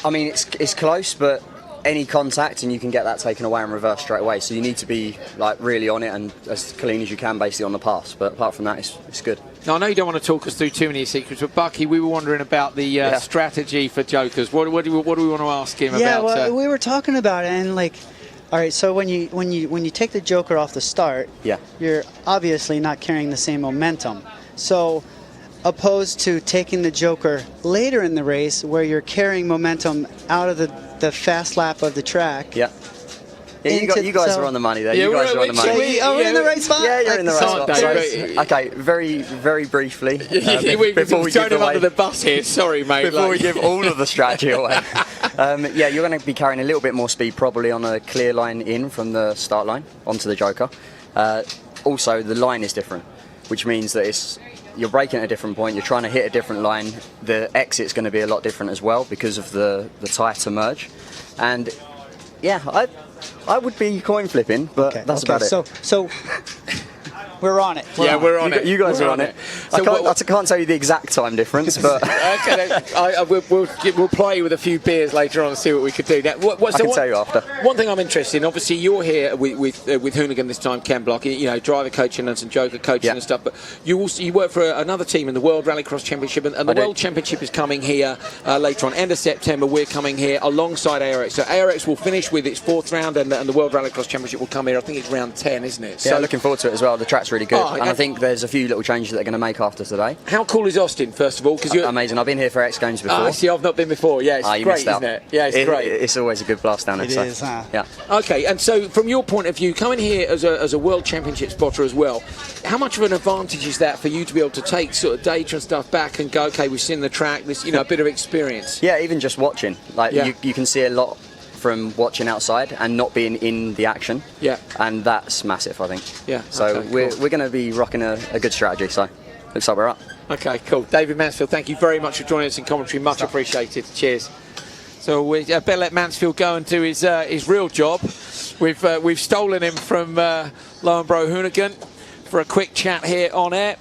I mean it's close, but any contact and you can get that taken away and reversed straight away. So you need to be really on it and as clean as you can basically on the pass. But apart from that, it's good. Now I know you don't want to talk us through too many secrets, but Bucky, we were wondering about the strategy for Jokers. What do we want to ask him about? Yeah, well, we were talking about it, and all right. So when you take the Joker off the start, you're obviously not carrying the same momentum. So opposed to taking the Joker later in the race, where you're carrying momentum out of the fast lap of the track. Yeah, you guys are on the money there. Yeah, you guys are on the money. Are we in the right spot? Yeah, you're in the right spot. Okay, very, very briefly. Before we give him under the bus here. Sorry, mate. Before we give all of the strategy away. Yeah, you're going to be carrying a little bit more speed probably on a clear line in from the start line onto the Joker. Also, the line is different, which means that you're braking at a different point, you're trying to hit a different line. The exit's going to be a lot different as well because of the tighter merge. And yeah, I would be coin flipping, but that's about it. So we're on it. We're on it. You guys are on it. So I can't tell you the exact time difference, but we'll play with a few beers later on and see what we could do. Now, I can tell you after. One thing I'm interested in, obviously you're here with Hoonigan this time, Ken Block, driver coaching and some Joker coaching and stuff, but you work for another team in the World Rallycross Championship, and the World Championship is coming here later on, end of September. We're coming here alongside ARX. So ARX will finish with its 4th round, and the World Rallycross Championship will come here. I think it's round 10, isn't it? Yeah, looking forward to it as well. The track's really good, and I think there's a few little changes that they're going to make after today. How cool is Austin, first of all? Because you're amazing. I've been here for X Games before. See, I've not been before. Yeah, it's great, isn't it? Yeah, it's great. It's always a good blast down there. It is, huh? Yeah. Okay, and so from your point of view, coming here as a World Championship spotter as well, how much of an advantage is that for you to be able to take sort of data and stuff back and go, okay, we've seen the track, this, a bit of experience? Yeah, even just watching. You can see a lot from watching outside and not being in the action. Yeah. And that's massive, I think. Yeah. So okay, we're going to be rocking a good strategy, so looks like we're up. Okay, cool. David Mansfield, thank you very much for joining us in commentary. Much appreciated. Cheers. So we better let Mansfield go and do his real job. We've stolen him from Lowenbro Hoonigan for a quick chat here on air.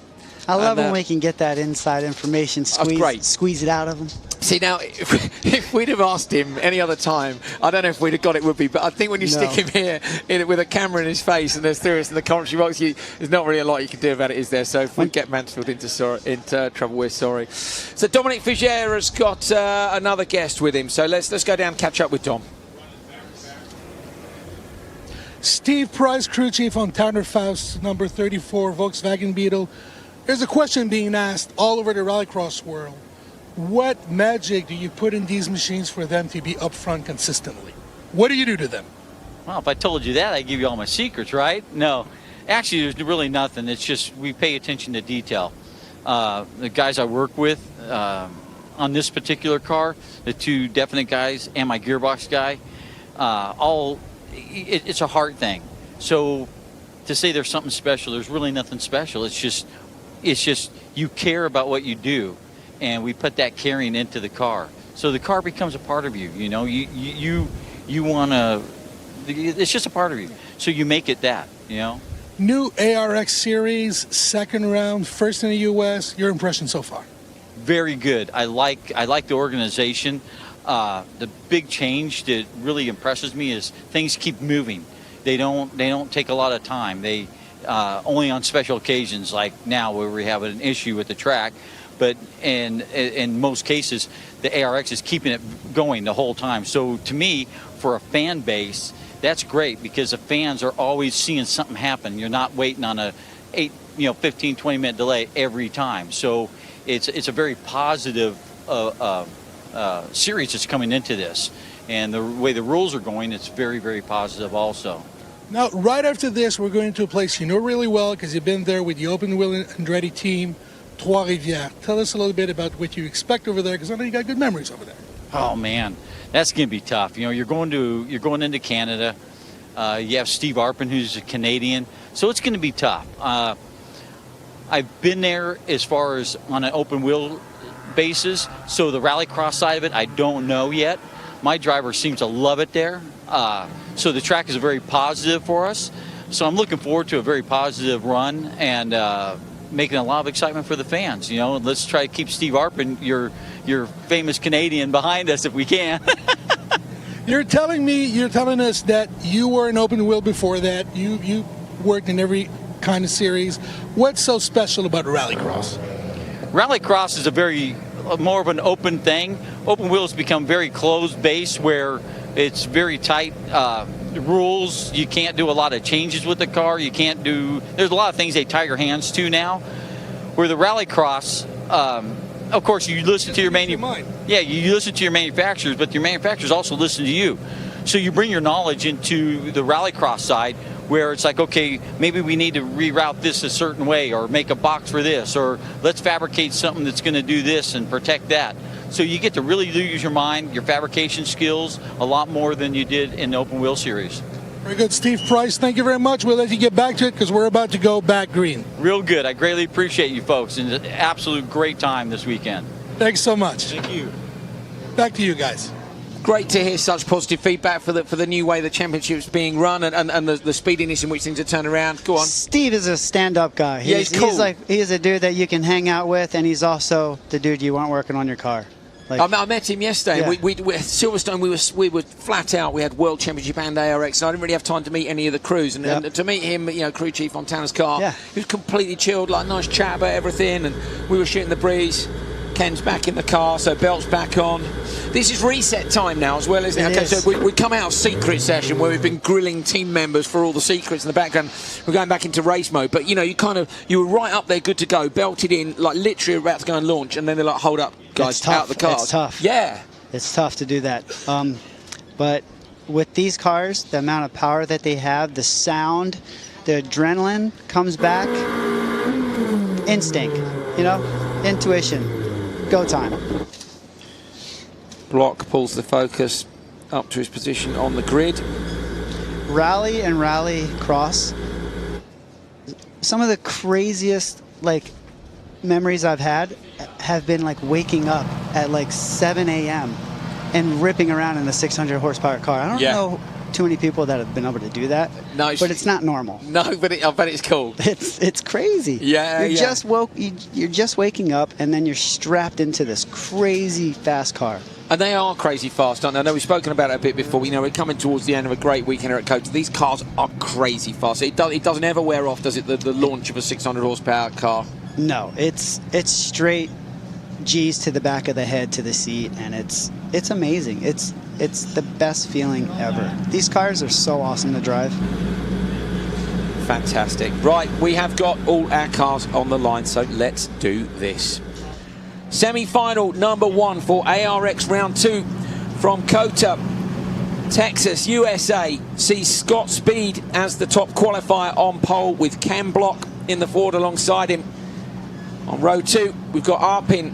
I love when we can get that inside information, squeeze it out of him. See, now, if we'd have asked him any other time, I don't know if we'd have got it, would be, but I think when you stick him here with a camera in his face and there's tourists in the commentary box, there's not really a lot you can do about it, is there? So if we get Mansfield into trouble, we're sorry. So Dominic Figier has got another guest with him, so let's go down and catch up with Dom. Steve Price, crew chief on Tanner Faust, number 34, Volkswagen Beetle. There's a question being asked all over the Rallycross world. What magic do you put in these machines for them to be up front consistently? What do you do to them? Well, if I told you that, I'd give you all my secrets, right? No. Actually, there's really nothing. It's just we pay attention to detail. The guys I work with on this particular car, the two definite guys and my gearbox guy, it's a heart thing. So to say there's something special, there's really nothing special. It's just you care about what you do, and we put that caring into the car. So the car becomes a part of you. You know, you want to. It's just a part of you. So you make it that. You know. New ARX series, second round, first in the U.S. Your impression so far? Very good. I like the organization. The big change that really impresses me is things keep moving. They don't take a lot of time. They only on special occasions like now where we have an issue with the track, but in most cases the ARX is keeping it going the whole time. So to me, for a fan base, that's great because the fans are always seeing something happen. You're not waiting on a 15, 20-minute delay every time. So it's a very positive series that's coming into this. And the way the rules are going, it's very, very positive also. Now, right after this, we're going to a place you know really well because you've been there with the Open Wheel Andretti team, Trois-Rivières. Tell us a little bit about what you expect over there because I know you got good memories over there. Oh man, that's gonna be tough. You know, you're going into Canada. You have Steve Arpin, who's a Canadian, so it's going to be tough. I've been there as far as on an open wheel basis, so the Rallycross side of it, I don't know yet. My driver seems to love it there, so the track is very positive for us. So I'm looking forward to a very positive run and making a lot of excitement for the fans. You know, let's try to keep Steve Arpin, your famous Canadian, behind us if we can. You're telling us that you were an open wheel before that. You worked in every kind of series. What's so special about Rallycross? Rallycross is more of an open thing. Open wheels become very closed base where it's very tight rules. You can't do a lot of changes with the car. There's a lot of things they tie your hands to now. Where the Rallycross, of course, you listen to you listen to your manufacturers, but your manufacturers also listen to you. So you bring your knowledge into the Rallycross side, where it's like, okay, maybe we need to reroute this a certain way, or make a box for this, or let's fabricate something that's going to do this and protect that. So you get to really use your mind, your fabrication skills, a lot more than you did in the open wheel series. Very good, Steve Price. Thank you very much. We'll let you get back to it because we're about to go back green. Real good. I greatly appreciate you folks, and an absolute great time this weekend. Thanks so much. Thank you. Back to you guys. Great to hear such positive feedback for the new way the championship's being run and the speediness in which things are turned around. Go on. Steve is a stand-up guy. He's cool. He's a dude that you can hang out with, and he's also the dude you want working on your car. I met him yesterday. Yeah. We Silverstone. We were flat out. We had World Championship and ARX, and I didn't really have time to meet any of the crews. And to meet him, crew chief on Tanner's car, he was completely chilled, like nice chat about everything. And we were shooting the breeze. Ken's back in the car, so belt's back on. This is reset time now as well, isn't it? Okay, so we come out of secret session where we've been grilling team members for all the secrets in the background. We're going back into race mode, but you were right up there, good to go, belted in, like literally about to go and launch, and then they're like, hold up, guys, out the car. It's tough. Yeah. It's tough to do that. But with these cars, the amount of power that they have, the sound, the adrenaline comes back. Instinct, intuition. Go time. Block pulls the focus up to his position on the grid. Rally and Rallycross, some of the craziest memories I've had have been waking up at 7 a.m. and ripping around in a 600 horsepower car. I don't know too many people that have been able to do that. No, but it's not normal. No, but I bet it's cool. It's crazy. Yeah, you're just waking up, and then you're strapped into this crazy fast car. And they are crazy fast, aren't they? I know we've spoken about it a bit before. We're coming towards the end of a great weekend here at COTA. These cars are crazy fast. It doesn't ever wear off, does it? The launch of a 600 horsepower car. No, it's straight G's to the back of the head to the seat, and it's amazing. It's the best feeling ever. These cars are so awesome to drive. Fantastic. Right, we have got all our cars on the line, so let's do this. Semi-final number 1 for ARX round 2 from COTA, Texas, USA. Sees Scott Speed as the top qualifier on pole with Ken Block in the Ford alongside him. On row 2, we've got Arpin,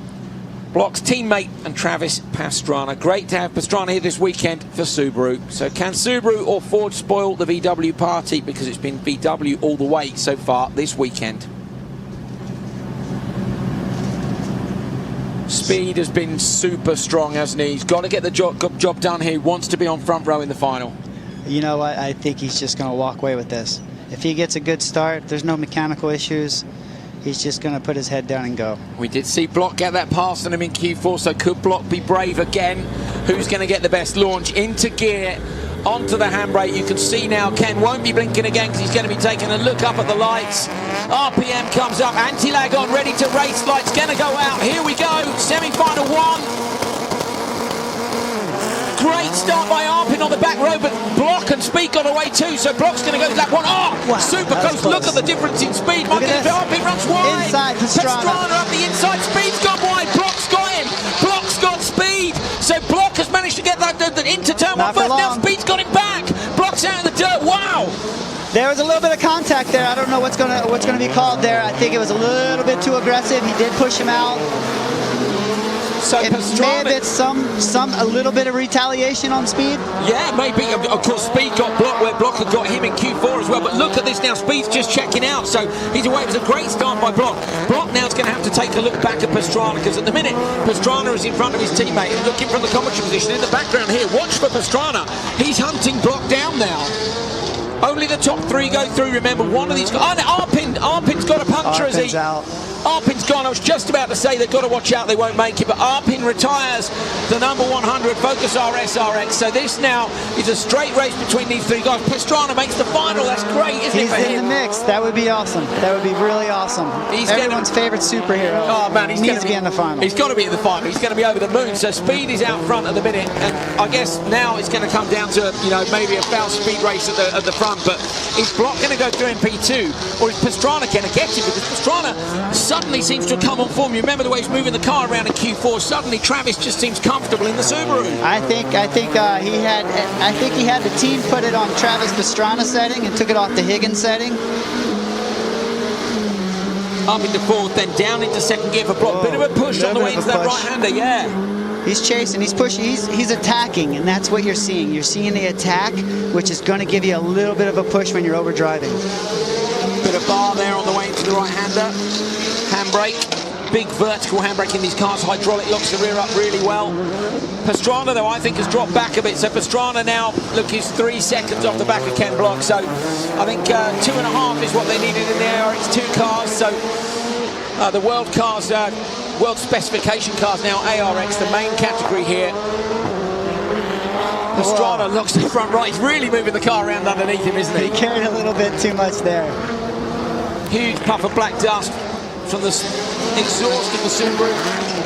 Block's teammate, and Travis Pastrana. Great to have Pastrana here this weekend for Subaru. So can Subaru or Ford spoil the VW party? Because it's been VW all the way so far this weekend. Speed has been super strong, hasn't he? He's got to get the job done here. He wants to be on front row in the final. You know what? I think he's just going to walk away with this. If he gets a good start, there's no mechanical issues. He's just going to put his head down and go. We did see Block get that pass on him in Q4, so could Block be brave again? Who's going to get the best launch? Into gear, onto the handbrake. You can see now Ken won't be blinking again because he's going to be taking a look up at the lights. RPM comes up, anti-lag on, ready to race. Lights going to go out. Here we go, semi-final 1. Great start by Arpin on the back row, but Block and Speed got away too, so Block's going to go to lap 1. Oh, wow, super close. Look at the difference in speed. Arpin runs wide. Inside Pastrana up the inside. Speed's gone wide. Block's got him. Block's got Speed. So Block has managed to get that into turn 1 first. Now Speed's got him back. Block's out in the dirt. Wow. There was a little bit of contact there. I don't know what's going to be called there. I think it was a little bit too aggressive. He did push him out. So it may have been a little bit of retaliation on Speed. Yeah, maybe. Of course, Speed got Block where Block had got him in Q4 as well. But look at this now. Speed's just checking out. So he's away. It was a great start by Block. Block now is going to have to take a look back at Pastrana, because at the minute, Pastrana is in front of his teammate and looking from the commentary position. In the background here, watch for Pastrana. He's hunting Block down now. Only the top 3 go through. Remember, one of these. Oh, Arpin's got a puncture. Arpin's out. Arpin's gone. I was just about to say they've got to watch out, they won't make it, but Arpin retires the number 100 Focus RS. So this now is a straight race between these 3 guys. Pastrana makes the final. That's great, isn't it, for him? He's in the mix. That would be awesome. That would be really awesome. He's everyone's favorite superhero. Oh man, he needs to be in the final. He's got to be in the final. He's going to be over the moon. So Speed is out front at the minute, and I guess now it's going to come down to, you know, maybe a foul speed race at the front. But is Block going to go through in P2, or is Pastrana going to get him? Because Pastrana suddenly seems to have come on form. You remember the way he's moving the car around in Q4. Suddenly Travis just seems comfortable in the Subaru. I think he had the team put it on Travis Pastrana setting and took it off the Higgins setting. Up into 4th, then down into 2nd gear for Block. Bit of a push on the way into that right-hander, yeah. He's chasing, he's pushing, he's attacking, and that's what you're seeing. You're seeing the attack, which is going to give you a little bit of a push when you're overdriving. Bit of bar there on the way into the right-hander. Handbrake, big vertical handbrake in these cars. Hydraulic locks the rear up really well. Pastrana, though, I think has dropped back a bit. So Pastrana now, look, he's 3 seconds off the back of Ken Block. So I think 2.5 is what they needed in the ARX 2 cars. So the world cars, world specification cars now, ARX, the main category here. Pastrana looks to the front right. He's really moving the car around underneath him, isn't he? He carried a little bit too much there. Huge puff of black dust from the exhaust of the Subaru.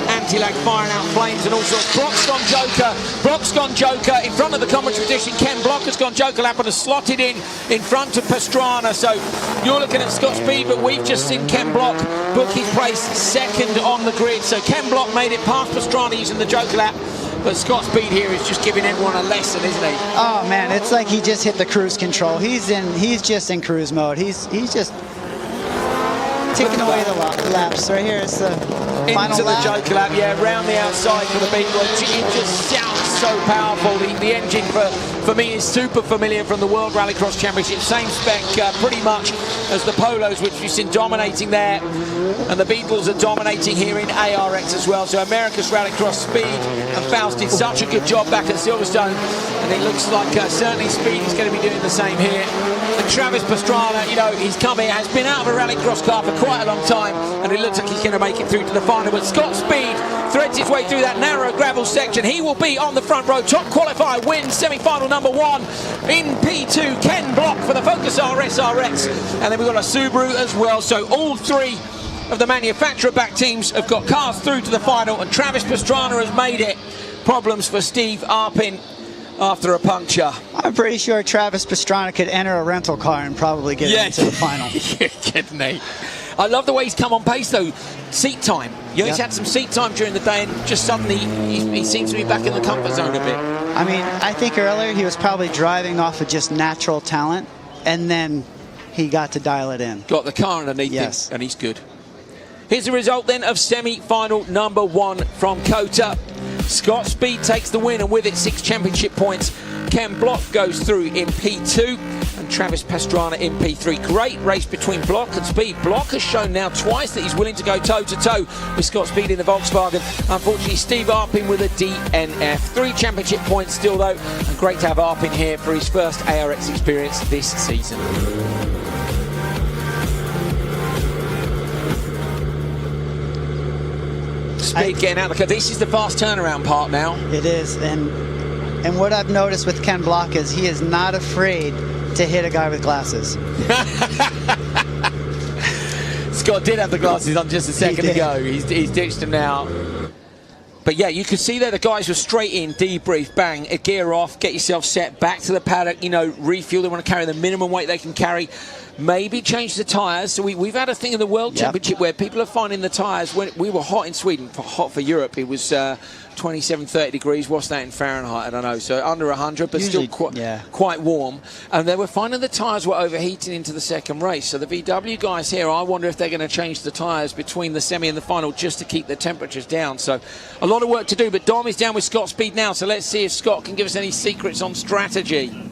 Anti-lag firing out flames and all sorts. Block's gone Joker. Block's gone Joker in front of the commentary position. Ken Block has gone Joker lap and has slotted in front of Pastrana. So you're looking at Scott Speed, but we've just seen Ken Block book his place 2nd on the grid. So Ken Block made it past Pastrana using the Joker lap. But Scott Speed here is just giving everyone a lesson, isn't he? Oh man, it's like he just hit the cruise control. He's just in cruise mode. He's just taking away the laps. Right here, it's the final into lap. The Joker lap, yeah, round the outside for the Beetle. It just sounds so powerful. The engine for me is super familiar from the World Rallycross Championship. Same spec, pretty much as the Polos, which we've seen dominating there. And the Beetles are dominating here in ARX as well. So America's Rallycross Speed and Faust did such a good job back at Silverstone. And it looks like certainly Speed is going to be doing the same here. And Travis Pastrana, you know, he's come here, has been out of a Rallycross car for quite a long time, and it looks like he's going to make it through to the final. But Scott Speed threads his way through that narrow gravel section. He will be on the front row. Top qualifier wins semi-final number 1 in P2. Ken Block for the Focus RS. And then we've got a Subaru as well. So all 3 of the manufacturer-backed teams have got cars through to the final, and Travis Pastrana has made it. Problems for Steve Arpin after a puncture. I'm pretty sure Travis Pastrana could enter a rental car and probably get into the final. You're kidding me. I love the way he's come on pace, though. Seat time. He's had some seat time during the day, and just suddenly he seems to be back in the comfort zone a bit. I mean, I think earlier he was probably driving off of just natural talent, and then he got to dial it in. Got the car underneath him, and he's good. Here's the result then of semi-final number 1 from COTA. Scott Speed takes the win, and with it 6 championship points. Ken Block goes through in P2 and Travis Pastrana in P3. Great race between Block and Speed. Block has shown now twice that he's willing to go toe-to-toe with Scott Speed in the Volkswagen. Unfortunately, Steve Arpin with a DNF. 3 championship points still, though, and great to have Arpin here for his first ARX experience this season. Speed getting out of the car. This is the fast turnaround part now. It is, and what I've noticed with Ken Block is he is not afraid to hit a guy with glasses. Scott did have the glasses on just a second ago. He's ditched them now. But yeah, you could see there the guys were straight in, debrief, bang, a gear off, get yourself set, back to the paddock, you know, refuel. They want to carry the minimum weight they can carry. Maybe change the tyres. So we've had a thing in the World Championship where people are finding the tyres. When we were hot in Sweden, hot for Europe, it was 27, 30 degrees. What's that in Fahrenheit? I don't know. So under 100, but usually, still quite warm. And they were finding the tyres were overheating into the second race. So the VW guys here, I wonder if they're going to change the tyres between the semi and the final just to keep the temperatures down. So a lot of work to do. But Dom is down with Scott Speed now. So let's see if Scott can give us any secrets on strategy.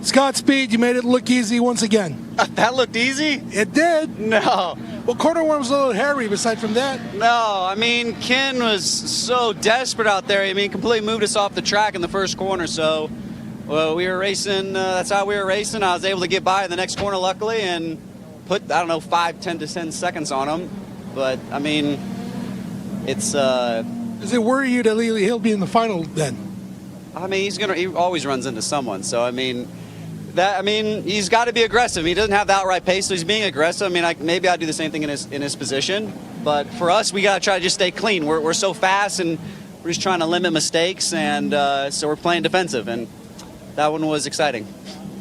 Scott Speed, you made it look easy once again. That looked easy? It did. No. Well, corner one was a little hairy aside from that. No, I mean, Ken was so desperate out there. I mean, completely moved us off the track in the first corner. So, well, we were racing. That's how we were racing. I was able to get by in the next corner, luckily, and put, I don't know, 5, 10 to 10 seconds on him. But, I mean, it's... Does it worry you that he'll be in the final then? I mean, he always runs into someone. So, I mean... he's got to be aggressive. He doesn't have the outright pace, so he's being aggressive. I mean, maybe I'd do the same thing in his position. But for us, we got to try to just stay clean. We're so fast, and we're just trying to limit mistakes, and so we're playing defensive. And that one was exciting.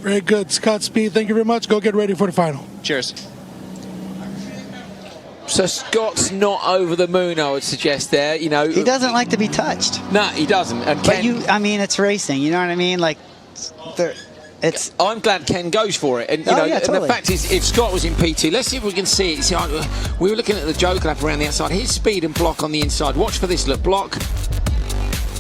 Very good, Scott Speed. Thank you very much. Go get ready for the final. Cheers. So Scott's not over the moon, I would suggest there. You know, he doesn't like to be touched. No, he doesn't. And Ken, I mean, it's racing. You know what I mean? Like, I'm glad Ken goes for it, and totally. And the fact is, if Scott was in P2, let's see if we can see it. See, we were looking at the Joker lap around the outside. Here's Speed and Block on the inside. Watch for this. Look, Block.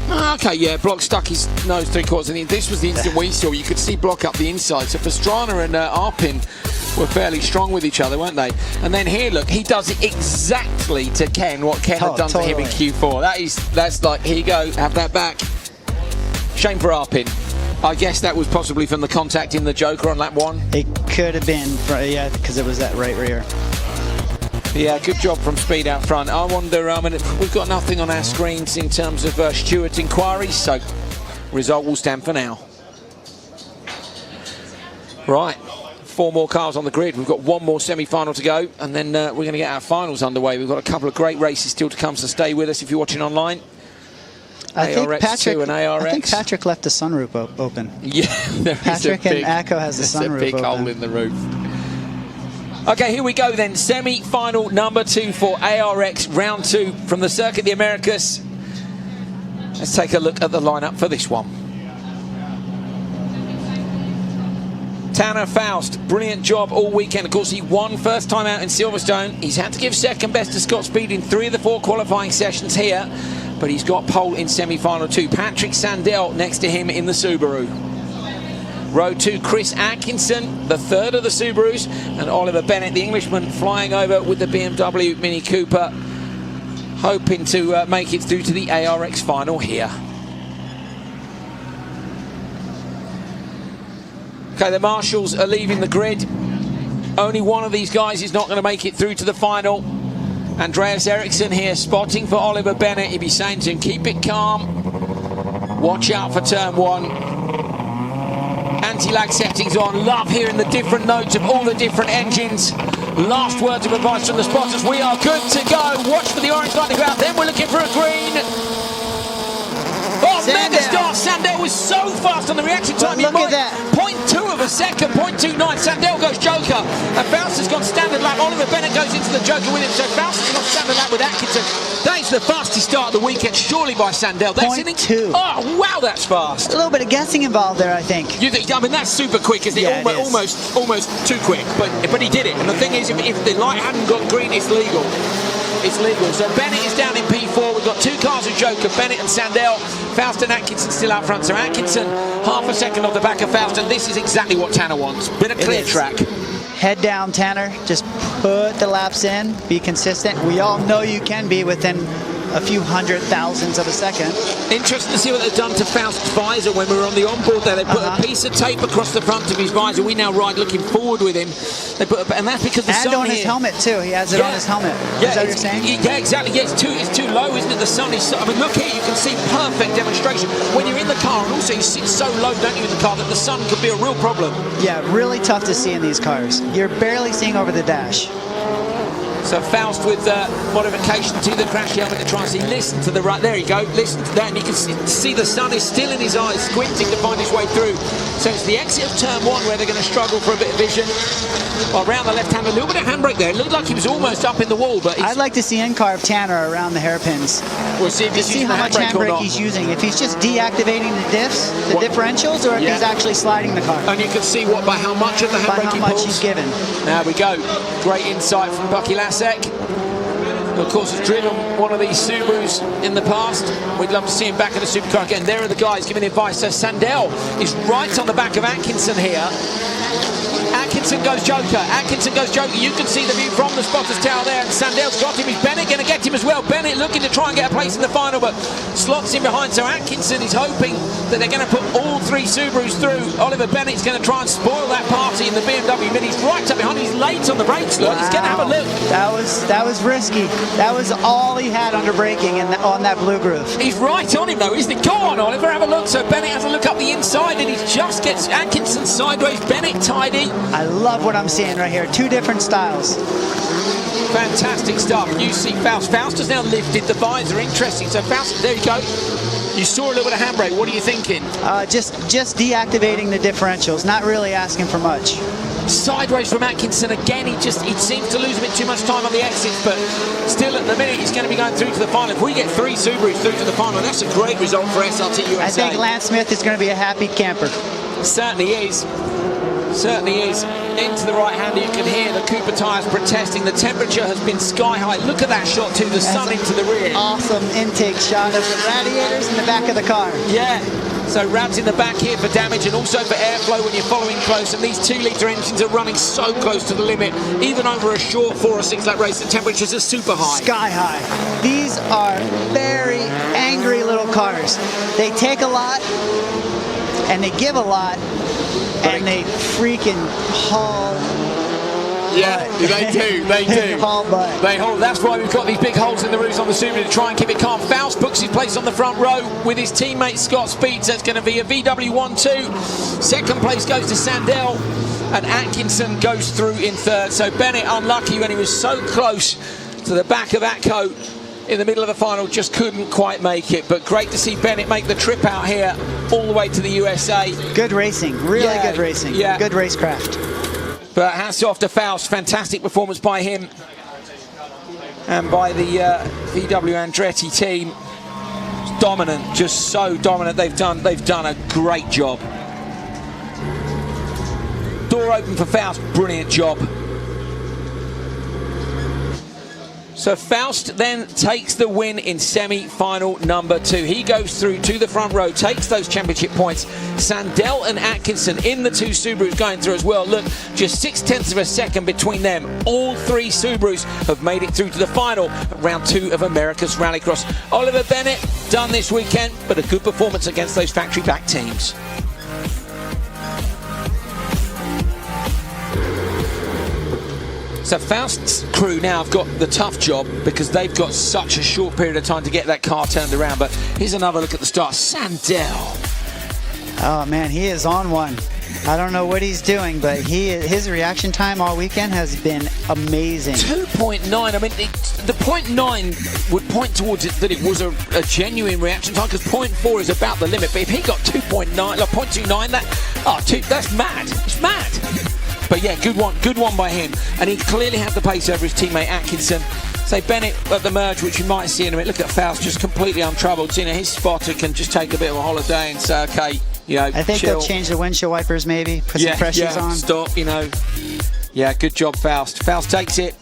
Okay, yeah, Block stuck his nose 3/4, and this was the instant we saw. You could see Block up the inside. So Pastrana and Arpin were fairly strong with each other, weren't they? And then here, look, he does it exactly to Ken what Ken had done to him in Q4. That's like, here you go, have that back. Shame for Arpin. I guess that was possibly from the contact in the Joker on lap 1. It could have been, yeah, because it was that right rear. Yeah, good job from Speed out front. I wonder, we've got nothing on our screens in terms of Stewart inquiries, so result will stand for now. Right, 4 more cars on the grid. We've got 1 more semi-final to go, and then we're going to get our finals underway. We've got a couple of great races still to come, so stay with us if you're watching online. I think ARX. Patrick left the sunroof open. Yeah, Patrick and Akko has the sunroof open. There's a big hole in the roof. Okay, here we go then. Semi-final number 2 for ARX round 2 from the Circuit of the Americas. Let's take a look at the lineup for this one. Tanner Faust, brilliant job all weekend. Of course, he won first time out in Silverstone. He's had to give second best to Scott Speed in 3 of the 4 qualifying sessions here, but he's got pole in semi-final 2. Patrick Sandell next to him in the Subaru. Row 2, Chris Atkinson, the 3rd of the Subarus, and Oliver Bennett, the Englishman, flying over with the BMW Mini Cooper, hoping to make it through to the ARX final here. Okay, the marshals are leaving the grid. Only one of these guys is not going to make it through to the final. Andreas Eriksson here, spotting for Oliver Bennett. He'd be saying to him, keep it calm. Watch out for turn 1. Anti-lag settings on. Love hearing the different notes of all the different engines. Last words of advice from the spotters. We are good to go. Watch for the orange light to go out. Then we're looking for a green. Oh, mega start. Sandell was so fast on the reaction time. Look at that. 0.2 of a second, 0.29. Sandell goes Joker. And Faust has gone standard lap. Oliver Bennett goes into the Joker with him. So Faust has gone standard lap with Atkinson. That is the fastest start of the weekend, surely by Sandell. That's 0.2. Oh, wow, that's fast. A little bit of guessing involved there, I think. You think? I mean, that's super quick, isn't it? Yeah, Almost too quick. But he did it. And the thing is, if the light hadn't got green, it's legal. It's legal. So Bennett is down in P4. We've got 2 cars with Joker, Bennett and Sandell. Faust and Atkinson still out front. So Atkinson half a second off the back of Faust, and this is exactly what Tanner wants. Bit of clear track. Head down, Tanner. Just put the laps in. Be consistent. We all know you can be within a few hundred thousandths of a second. Interesting to see what they've done to Faust's visor when we were on the onboard there. They put a piece of tape across the front of his visor. We now ride looking forward with him. They put and that's because the sun on his helmet too. He has it on his helmet. Yeah, is that what you're saying? Yeah, exactly. Yeah, it's too low, isn't it? The sun is. I mean, look here. You can see perfect demonstration when you're in the car, and also you see so low, don't you, in the car that the sun could be a real problem. Yeah, really tough to see in these cars. You're barely seeing over the dash. So Faust with modification to the crash helmet to try and see. Listen to the right. There you go. Listen to that, and you can see the sun is still in his eyes, squinting to find his way through. So it's the exit of turn 1 where they're going to struggle for a bit of vision. Well, around the left hand, a little bit of handbrake there. It looked like he was almost up in the wall, but I'd like to see in-car Tanner around the hairpins. We'll see if he's using how much handbrake he's using. If he's just deactivating the diffs, the differentials, or if he's actually sliding the car. And you can see by how much of the handbrake he pulls. He's given. There we go. Great insight from Bucky Lasek. Who, of course, has driven one of these Subarus in the past. We'd love to see him back in the supercar again. There are the guys giving advice. So Sandell is right on the back of Atkinson here. Atkinson goes Joker. Atkinson goes Joker. You can see the view from the spotter's tower there. And Sandell's got him. Is Bennett going to get him as well? Bennett looking to try and get a place in the final, but slots in behind. So Atkinson is hoping that they're going to put all 3 Subarus through. Oliver Bennett's going to try and spoil that party in the BMW Minis. Right up behind. He's late on the brakes. Look, he's going to have a look. That was risky. That was all he had under braking on that blue groove. He's right on him though, isn't he? Go on, Oliver, have a look. So Bennett has a look up the inside, and he just gets Atkinson sideways. Bennett tidy. I love what I'm seeing right here. 2 different styles. Fantastic stuff. You see Faust. Faust has now lifted the visor. Interesting. So Faust, there you go. You saw a little bit of handbrake. What are you thinking? Just deactivating the differentials. Not really asking for much. Sideways from Atkinson again. He seems to lose a bit too much time on the exits, but still at the minute he's going to be going through to the final. If we get 3 Subarus through to the final, that's a great result for SRT USA. I think Lance Smith is going to be a happy camper. Certainly is. Certainly is. Into the right hander, you can hear the Cooper tyres protesting. The temperature has been sky high. Look at that shot too, the sun into the rear. Awesome intake shot of the radiators in the back of the car. Yeah. So Rad's in the back here for damage and also for airflow when you're following close. And these 2-litre engines are running so close to the limit. Even over a short 4 or 6 lap race, the temperatures are super high. Sky high. These are very angry little cars. They take a lot and they give a lot. And they freaking haul. Yeah, they do. They do. Haul butt. They haul. That's why we've got these big holes in the roofs on the Subaru to try and keep it calm. Faust books his place on the front row with his teammate Scott Speed. So it's going to be a VW 1-2. Second place goes to Sandell, and Atkinson goes through in 3rd. So Bennett unlucky when he was so close to the back of Atco in the middle of the final, just couldn't quite make it. But great to see Bennett make the trip out here all the way to the USA. Good racing, really good racing. Yeah. Good racecraft. But hats off to Faust, fantastic performance by him and by the VW Andretti team. Dominant, just so dominant. They've done a great job. Door open for Faust, brilliant job. So Faust then takes the win in semi-final number 2. He goes through to the front row, takes those championship points. Sandell and Atkinson in the 2 Subarus going through as well. Look, just 0.6 of a second between them. All 3 Subarus have made it through to the final at round 2 of America's Rallycross. Oliver Bennett done this weekend, but a good performance against those factory-backed teams. So Faust's crew now have got the tough job because they've got such a short period of time to get that car turned around. But here's another look at the start. Sandell. Oh man, he is on one. I don't know what he's doing, but his reaction time all weekend has been amazing. 2.9. I mean, the 0.9 would point towards it that it was a genuine reaction time, because 0.4 is about the limit. But if he got 2.9, like 0.29, that's mad. It's mad. But yeah, good one by him. And he clearly had the pace over his teammate Atkinson. So Bennett at the merge, which you might see in a minute. Look at Faust, just completely untroubled. So, his spotter can just take a bit of a holiday and say, okay, I think chill. they'll change the windshield wipers maybe, put some pressures on. Stop, Yeah, good job, Faust. Faust takes it.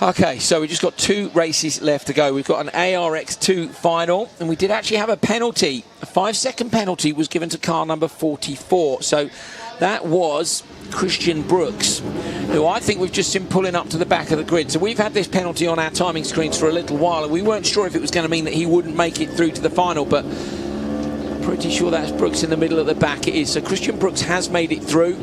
Okay, so we just got 2 races left to go. We've got an ARX 2 final, and we did actually have a penalty. A 5-second penalty was given to car number 44. So that was Christian Brooks, who I think we've just seen pulling up to the back of the grid. So we've had this penalty on our timing screens for a little while, and we weren't sure if it was going to mean that he wouldn't make it through to the final, but I'm pretty sure that's Brooks in the middle at the back. It is. So Christian Brooks has made it through,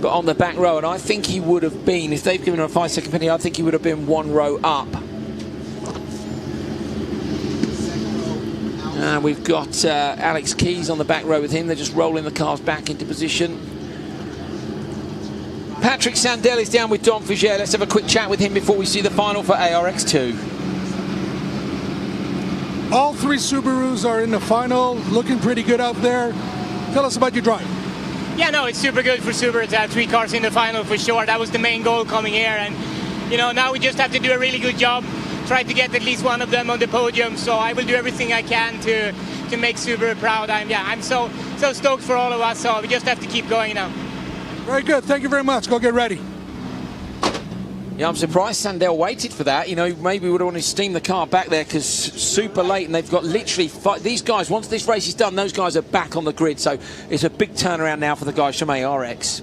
but on the back row, and I think he would have been, if they've given him a 5-second penalty, I think he would have been 1 row up. And we've got Alex Keys on the back row with him. They're just rolling the cars back into position. Patrick Sandell is down with Dom Fugere. Let's have a quick chat with him before we see the final for ARX 2. All 3 Subarus are in the final, looking pretty good out there. Tell us about your drive. Yeah, no, it's super good for Subaru to have 3 cars in the final for sure. That was the main goal coming here, and now we just have to do a really good job, try to get at least one of them on the podium. So I will do everything I can to make Subaru proud. I'm so stoked for all of us. So we just have to keep going now. Very good. Thank you very much. Go get ready. Yeah, I'm surprised Sandell waited for that. Maybe we would have wanted to steam the car back there, because super late, and they've got literally these guys, once this race is done, those guys are back on the grid. So it's a big turnaround now for the guys from ARX.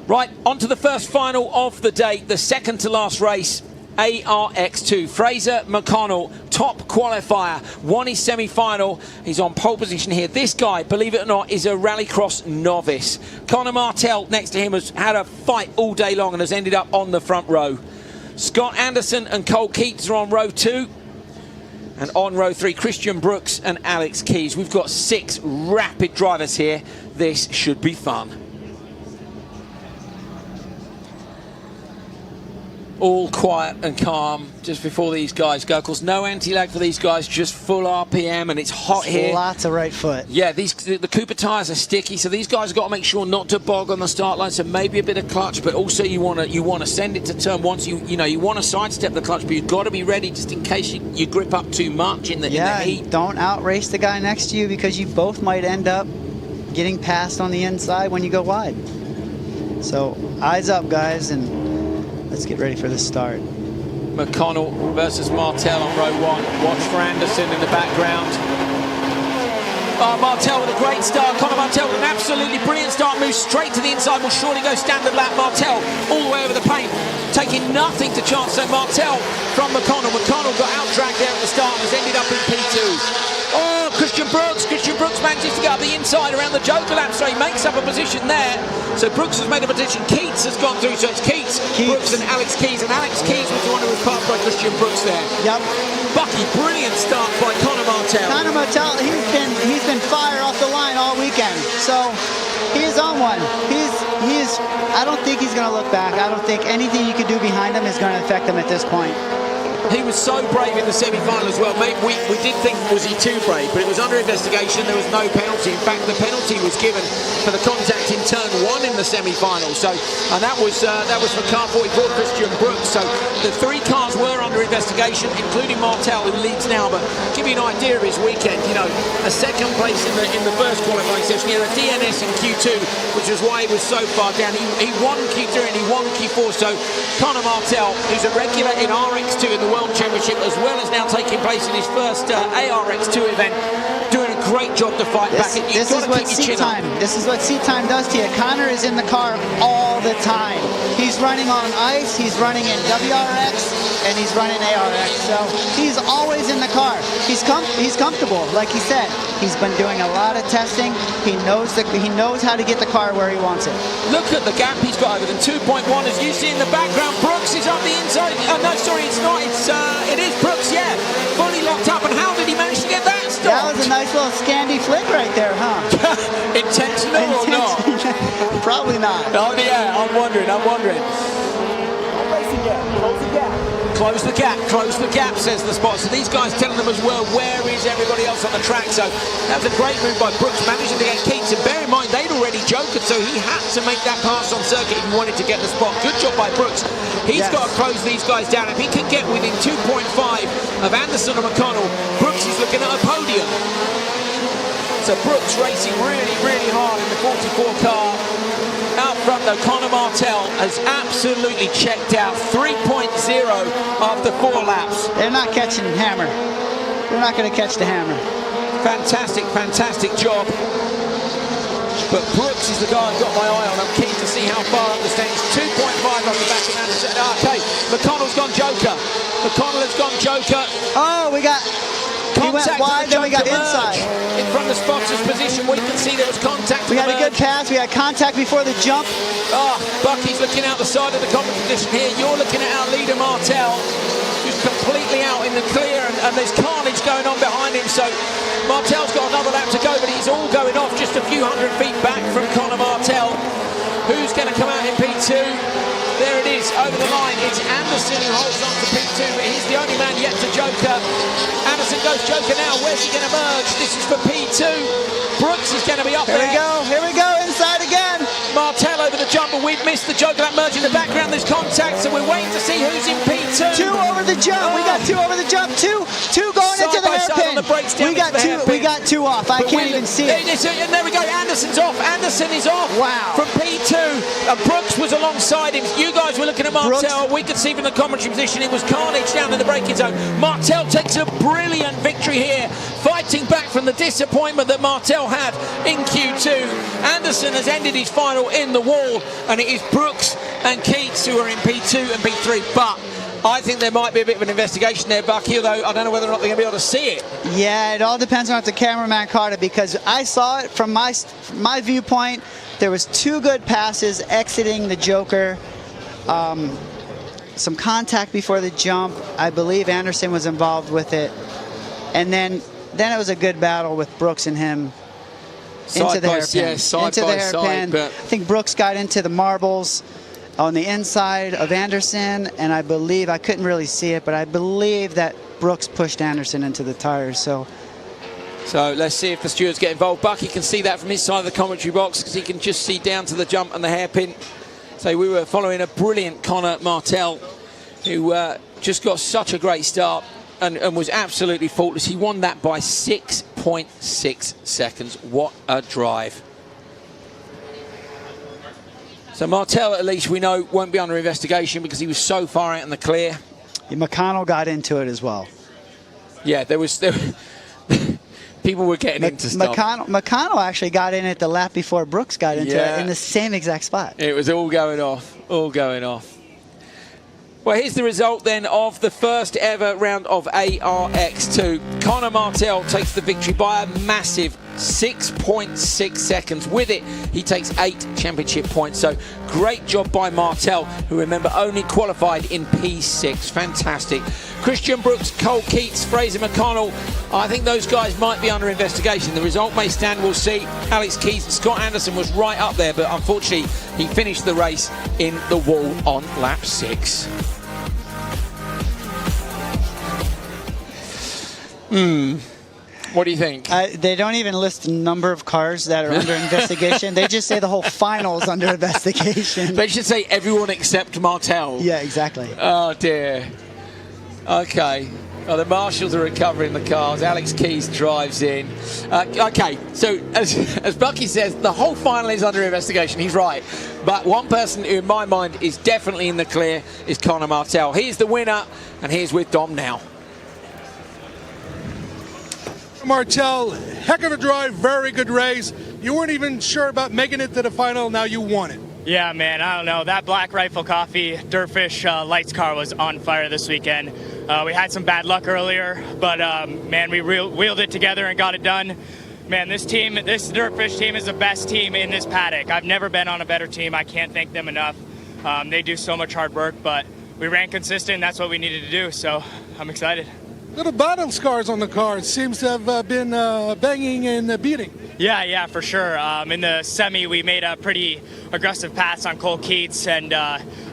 Right, on to the first final of the day, the second to last race. ARX2. Fraser McConnell, top qualifier, won his semi-final. He's on pole position here. This guy, believe it or not, is a Rallycross novice. Connor Martell next to him has had a fight all day long and has ended up on the front row. Scott Anderson and Cole Keats are on row 2. And on row 3, Christian Brooks and Alex Keys. We've got 6 rapid drivers here. This should be fun. All quiet and calm just before these guys go. Of course, no anti-lag for these guys, just full RPM, and it's hot here. Lots of right foot. Yeah, the Cooper tyres are sticky, so these guys have got to make sure not to bog on the start line. So maybe a bit of clutch, but also you want to send it to turn 1. So you want to sidestep the clutch, but you've got to be ready just in case you grip up too much in the heat. Don't outrace the guy next to you, because you both might end up getting passed on the inside when you go wide. So eyes up, guys, and let's get ready for the start. McConnell versus Martell on row 1. Watch for Anderson in the background. Martell with a great start. Connor Martell with an absolutely brilliant start. Moves straight to the inside. Will surely go standard lap. Martell all the way over the paint, taking nothing to chance. So Martell from McConnell. McConnell got out-dragged there at the start and has ended up in P2. Oh, Christian Brooks manages to get up the inside around the Joker lap, so he makes up a position there. So Brooks has made a position. Keats has gone through, so it's Keats. Brooks and Alex Keys. And Alex Keys was the one who was passed by Christian Brooks there. Yep. Bucky, brilliant start by Connor Martell. Connor Martell, he's been fire off the line all weekend. So he is on one. I don't think he's going to look back. I don't think anything you could do behind him is going to affect him at this point. He was so brave in the semi-final as well. Maybe we did think, was he too brave? But it was under investigation. There was no penalty. In fact, the penalty was given for the contact in turn 1 in the semi-final. So, and that was for car 44, Christian Brooks. So the 3 cars were under investigation, including Martell, who leads now. But give you an idea of his weekend, a second place in the first qualifying session. He had a DNS in Q2, which is why he was so far down. He won Q3 and he won Q4. So Connor Martell, who's a regular in RX2 in the World Championship, as well as now taking place in his first ARX2 event, doing a great job to fight back. This is what seat time. This is what seat time does to you. Connor is in the car all the time. He's running on ice, he's running in WRX, and he's running ARX. So he's always in the car. He's comfortable, like he said. He's been doing a lot of testing. He knows how to get the car where he wants it. Look at the gap he's got over them. 2.1, as you see in the background. Brooks is up the inside. Oh no, sorry, it's not. It is Brooks. Yeah, fully locked up. And how did he manage to get that stopped? That was a nice little Scandi right there, huh? Intentional or not? Probably not. Oh yeah, I'm wondering. Close the gap, says the spot. So these guys telling them as well, where is everybody else on the track? So that was a great move by Brooks, managing to get Keats. And bear in mind, they'd already jokered, so he had to make that pass on circuit if he wanted to get the spot. Good job by Brooks. He's got to close these guys down. If he can get within 2.5 of Anderson and McConnell, Brooks is looking at a podium. So Brooks racing really, really hard in the 44 car. Out front though, Conor Martell has absolutely checked out. 3.0 after 4 laps. They're not catching Hammer. They're not going to catch the Hammer. Fantastic job. But Brooks is the guy I've got my eye on. I'm keen to see how far up the stands. 2.5 off the back of Anderson. Okay, McConnell's gone Joker. McConnell has gone Joker. Oh, we got... He went wide, then we got inside. In front of the sponsors' position, we can see there was contact. We had a good pass. We had contact before the jump. Oh, Bucky's looking out the side of the common position here. You're looking at our leader, Martell, who's completely out in the clear, and there's carnage going on behind him. So Martell's got another lap to go, but he's all going off just a few hundred feet back from Conor Martell. Who's going to come out in P2? There it is, over the line. It's Anderson who holds on to P2, but he's the only man yet to Joker. Anderson goes Joker now. Where's he going to merge? This is for P2. Brooks is going to be up there. Here we go, inside again. Martell over the jump, but we've missed the Joker. That merge in the background, there's contact, so we're waiting to see who's in P2. 2 over the jump. We got 2 over the jump. Two going Side into the by side hairpin. on the brakes down We got 2 off. I can't even see it. And there we go. Anderson's off. Anderson is off. Wow. From P2. Brooks was alongside him. You guys were looking at Martell. We could see from the commentary position it was carnage down in the braking zone. Martell takes a brilliant victory here, fighting back from the disappointment that Martell had in Q2. Anderson has ended his final in the wall, and it is Brooks and Keats who are in P2 and P3. But I think there might be a bit of an investigation there, Bucky, although I don't know whether or not they're going to be able to see it. Yeah, it all depends on what the cameraman caught it, because I saw it from my viewpoint. There was 2 good passes exiting the Joker. Some contact before the jump. I believe Anderson was involved with it. And then it was a good battle with Brooks and him into the hairpin. I think Brooks got into the marbles on the inside of Anderson, and I believe, I couldn't really see it, but I believe that Brooks pushed Anderson into the tires. So let's see if the stewards get involved. Bucky can see that from his side of the commentary box, because he can just see down to the jump and the hairpin. So we were following a brilliant Conor Martell, who just got such a great start and was absolutely faultless. He won that by 6.6 seconds. What a drive. So Martell, at least we know, won't be under investigation because he was so far out in the clear. Yeah, McConnell got into it as well. Yeah, there people were getting into stuff. McConnell actually got in it the lap before Brooks got into it in the same exact spot. It was all going off. Well, here's the result then of the first ever round of ARX2. Conor Martell takes the victory by a massive 6.6 seconds. With it, he takes 8 championship points. So great job by Martell, who, remember, only qualified in P6. Fantastic. Christian Brooks, Cole Keats, Fraser McConnell, I think those guys might be under investigation. The result may stand, we'll see. Alex Keys and Scott Anderson was right up there, but unfortunately he finished the race in the wall on lap 6. What do you think? They don't even list the number of cars that are under investigation. They just say the whole final is under investigation. They should say everyone except Martell. Yeah, exactly. Oh, dear. Okay. Well, the marshals are recovering the cars. Alex Keys drives in. Okay, so as Bucky says, the whole final is under investigation. He's right. But one person who, in my mind, is definitely in the clear is Conor Martell. He's the winner, and he's with Dom now. Martell, heck of a drive, very good race. You weren't even sure about making it to the final, now you won it. Yeah, man, I don't know. That Black Rifle Coffee DirtFish Lights car was on fire this weekend. We had some bad luck earlier, but man, we wheeled it together and got it done. Man, this DirtFish team is the best team in this paddock. I've never been on a better team. I can't thank them enough. They do so much hard work, but we ran consistent. That's what we needed to do, so I'm excited. Little battle scars on the car. It seems to have been banging and beating. Yeah, for sure. In the semi, we made a pretty aggressive pass on Cole Keats and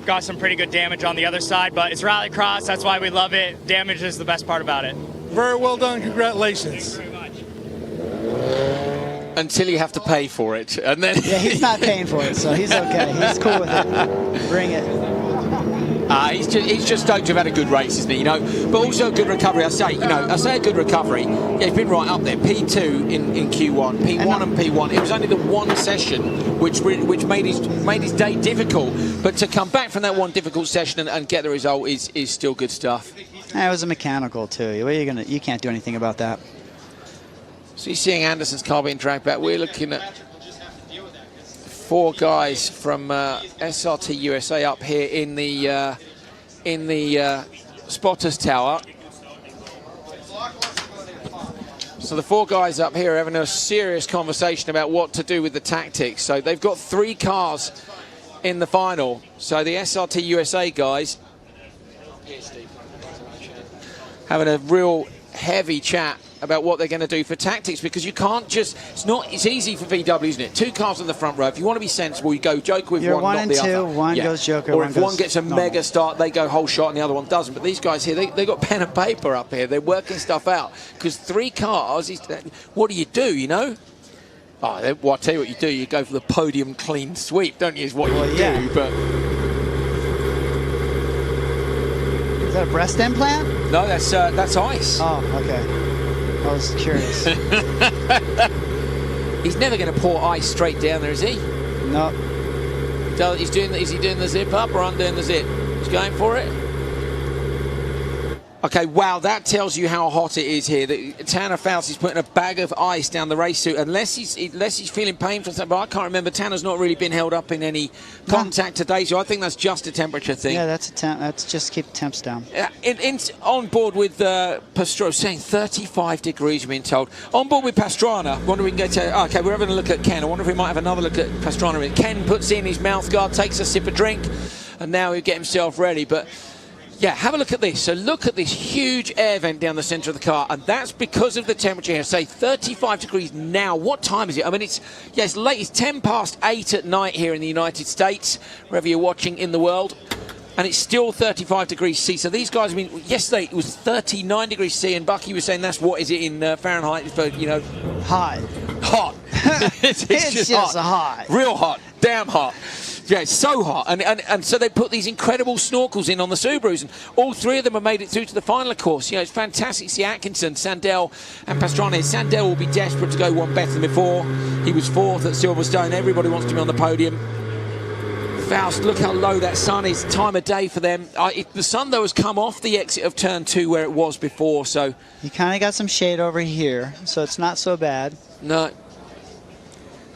got some pretty good damage on the other side. But it's Rallycross. That's why we love it. Damage is the best part about it. Very well done. Congratulations. Thank you very much. Until you have to pay for it, and then Yeah, he's not paying for it, so he's okay. He's cool with it. Bring it. He's just stoked to have had a good race, isn't he? You know, but also a good recovery. I say a good recovery. Yeah, he's been right up there. P2 in Q1, P1 and P1. It was only the one session which made his day difficult. But to come back from that one difficult session and get the result is still good stuff. It was a mechanical too. What are you gonna? You can't do anything about that. So you're seeing Anderson's car being dragged back. We're looking at 4 guys from SRT USA up here in the spotters tower. So the 4 guys up here are having a serious conversation about what to do with the tactics. So they've got 3 cars in the final. So the SRT USA guys having a real heavy chat about what they're going to do for tactics, because you can't just, it's easy for VW, isn't it? 2 cars in the front row. If you want to be sensible, you go Joker with You're one, not the other. You're 1 and 2, one goes Joker, or one if goes one gets a normal. mega start, they go whole shot and the other one doesn't. But these guys here, they got pen and paper up here. They're working stuff out, because 3 cars, what do, you know? Oh, well, I'll tell you what you do. You go for the podium clean sweep, don't you, is what you do. But is that a breast implant? no, that's ice. Oh, okay. I was curious. He's never going to pour ice straight down there, is he? No. Is he doing the zip up or undoing the zip? He's going for it. Okay, wow, that tells you how hot it is here. Tanner Faust is putting a bag of ice down the race suit, unless he's feeling pain from something. But I can't remember. Tanner's not really been held up in any contact today, so I think that's just a temperature thing. Yeah, that's a temp. That's just keep temps down. On board with Pastrana, saying 35 degrees, we've been told. On board with Pastrana, wonder if we can get to. Okay, we're having a look at Ken. I wonder if we might have another look at Pastrana. Ken puts in his mouth guard, takes a sip of drink, and now he'll get himself ready. But yeah, have a look at this. So look at this huge air vent down the centre of the car, and that's because of the temperature here. Say 35 degrees now. What time is it? I mean, it's late. It's 10 past 8 at night here in the United States, wherever you're watching in the world, and it's still 35 degrees C. So these guys, I mean, yesterday it was 39 degrees C, and Bucky was saying that's what is it in Fahrenheit? But hot. it's just hot. Real hot. Damn hot. Yeah, it's so hot. And so they put these incredible snorkels in on the Subarus, and all 3 of them have made it through to the final, of course. You know, it's fantastic to see Atkinson, Sandell and Pastrana. Sandell will be desperate to go one better than before. He was 4th at Silverstone. Everybody wants to be on the podium. Faust, look how low that sun is. Time of day for them. The sun, though, has come off the exit of turn 2 where it was before, so... You kind of got some shade over here, so it's not so bad. No.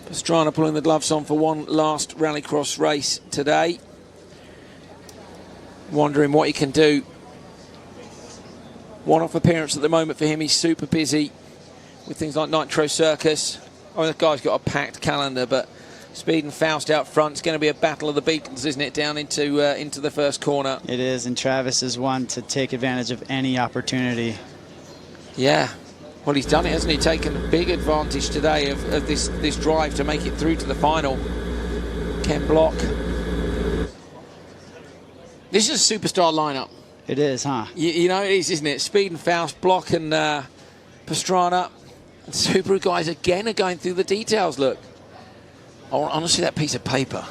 Pastrana pulling the gloves on for one last Rallycross race today. Wondering what he can do. One-off appearance at the moment for him. He's super busy with things like Nitro Circus. Oh, the guy's got a packed calendar, but Speed and Faust out front. It's going to be a battle of the beacons, isn't it, down into the first corner. It is, and Travis is one to take advantage of any opportunity. Yeah. Well, he's done it, hasn't he? Taken big advantage today of this drive to make it through to the final. Ken Block. This is a superstar lineup. It is, huh? You know, it is, isn't it? Speed and Faust, Block and Pastrana. And Subaru guys again are going through the details, look. I want to see that piece of paper.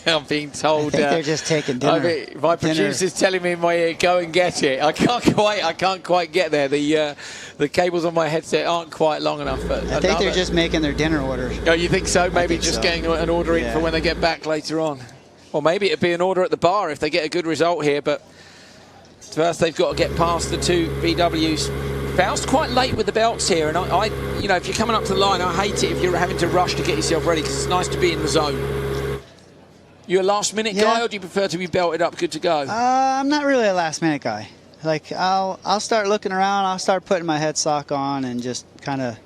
I'm being told. I think they're just taking dinner. My producer's telling me in my ear, go and get it. I can't quite get there. The cables on my headset aren't quite long enough. But I think they're just making their dinner order. Oh, you think so? Maybe just getting an order in for when they get back later on. Or maybe it'd be an order at the bar if they get a good result here. But first they've got to get past the 2 VWs. Faust quite late with the belts here, and I you know, if you're coming up to the line, I hate it if you're having to rush to get yourself ready, because it's nice to be in the zone. You a last-minute guy, or do you prefer to be belted up, good to go? I'm not really a last-minute guy. Like, I'll start looking around, I'll start putting my headstock on and just kind of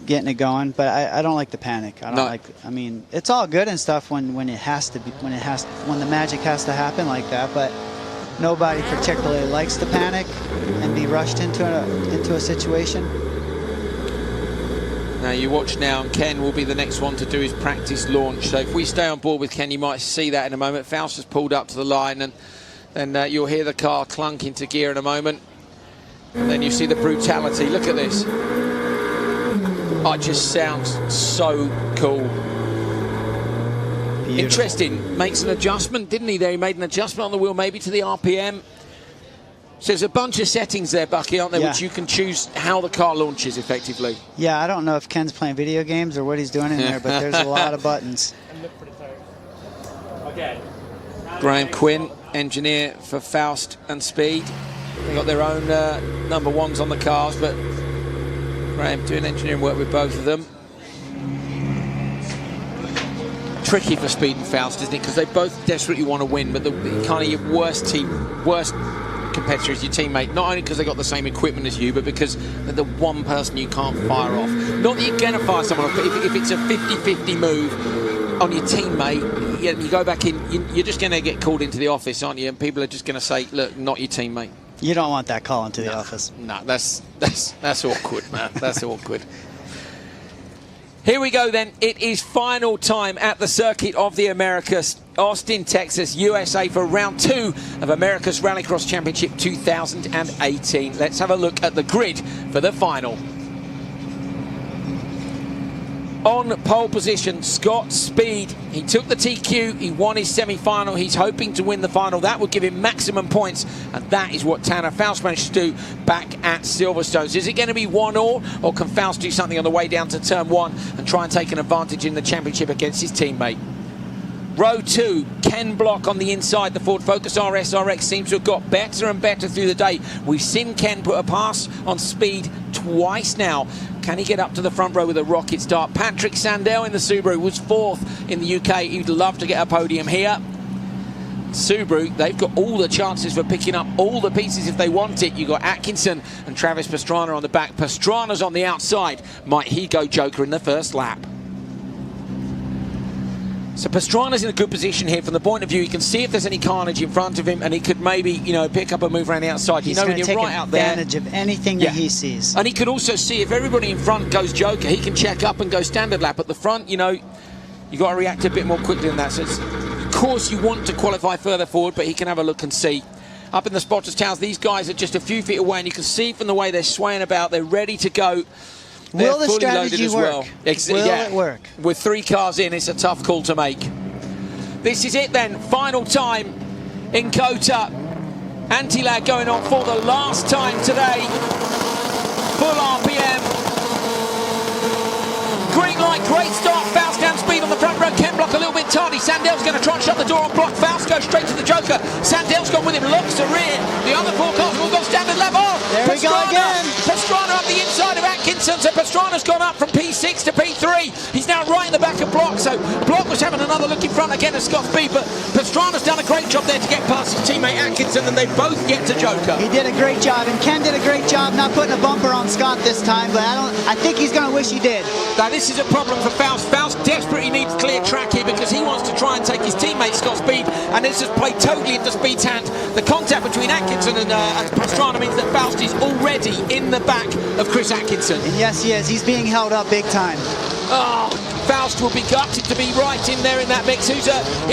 getting it going. But I don't like the panic. I mean, it's all good and stuff when it has to be, when the magic has to happen like that. But nobody particularly likes to panic and be rushed into a situation. Now you watch now, and Ken will be the next one to do his practice launch. So if we stay on board with Ken, you might see that in a moment. Faust has pulled up to the line, and then you'll hear the car clunk into gear in a moment. And then you see the brutality. Look at this. Oh, it just sounds so cool. Beautiful. Interesting. Makes an adjustment, didn't he? There, he made an adjustment on the wheel, maybe to the RPM. So there's a bunch of settings there, Bucky, aren't there, which you can choose how the car launches effectively. Yeah, I don't know if Ken's playing video games or what he's doing in there, but there's a lot of buttons. Okay. Graham Quinn, engineer for Faust and Speed. They've got their own number ones on the cars, but Graham doing engineering work with both of them. Tricky for Speed and Faust, isn't it? Because they both desperately want to win, but the kind of your worst competitor is your teammate, not only because they got the same equipment as you, but because they're the one person you can't fire off. Not that you're going to fire someone off, but if it's a 50-50 move on your teammate, you go back in, you're just going to get called into the office, aren't you? And people are just going to say, look, not your teammate. You don't want that call into the office. No, that's awkward, man. That's awkward. Here we go then. It is final time at the Circuit of the Americas, Austin, Texas, USA, for round 2 of America's Rallycross Championship 2018. Let's have a look at the grid for the final. On pole position, Scott Speed. He took the TQ, he won his semi-final, he's hoping to win the final. That would give him maximum points, and that is what Tanner Faust managed to do back at Silverstones. Is it going to be 1-1, or can Faust do something on the way down to turn 1 and try and take an advantage in the championship against his teammate? Row 2, Ken Block on the inside. The Ford Focus RS seems to have got better and better through the day. We've seen Ken put a pass on Speed twice now. Can he get up to the front row with a rocket start? Patrick Sandell in the Subaru was 4th in the UK. He'd love to get a podium here. Subaru, they've got all the chances for picking up all the pieces if they want it. You've got Atkinson and Travis Pastrana on the back. Pastrana's on the outside. Might he go Joker in the first lap? So Pastrana's in a good position here from the point of view. You can see if there's any carnage in front of him, and he could maybe, pick up a move around the outside. He's when you're take right out there, advantage of anything that he sees. And he could also see if everybody in front goes Joker, he can check up and go standard lap. At the front, you got to react a bit more quickly than that. So of course you want to qualify further forward, but he can have a look and see. Up in the spotters' towers, these guys are just a few feet away, and you can see from the way they're swaying about, they're ready to go. They're Will the strategy work? Will it work? With 3 cars in, it's a tough call to make. This is it then, final time in COTA. Anti-lag going on for the last time today. Full RPM. Green light, great start. Faust down speed on the front row. Ken Block a little bit tardy. Sandell's going to try and shut the door on Block. Faust goes straight to the Joker. Sandell's gone with him, locks the rear. The other 4 cars will go standard lap. Oh, there we go again. Pastrana up the inside of Atkinson. So Pastrana's gone up from P6 to P3. He's now right in the back of Block. So Block was having another look in front again at Scott Speed, but Pastrana's done a great job there to get past his teammate Atkinson, and they both get to Joker. He did a great job, and Ken did a great job not putting a bumper on Scott this time, but I think he's going to wish he did. Now this is a problem for Faust. Faust desperately needs clear track here because he wants to try and take his teammate Scott Speed, and this has played totally into Speed's hand. The contact between Atkinson and Pastrana means that Faust is already in the back of Chris Atkinson. And yes, he is. He's being held up big time. Oh, Faust will be gutted to be right in there in that mix. He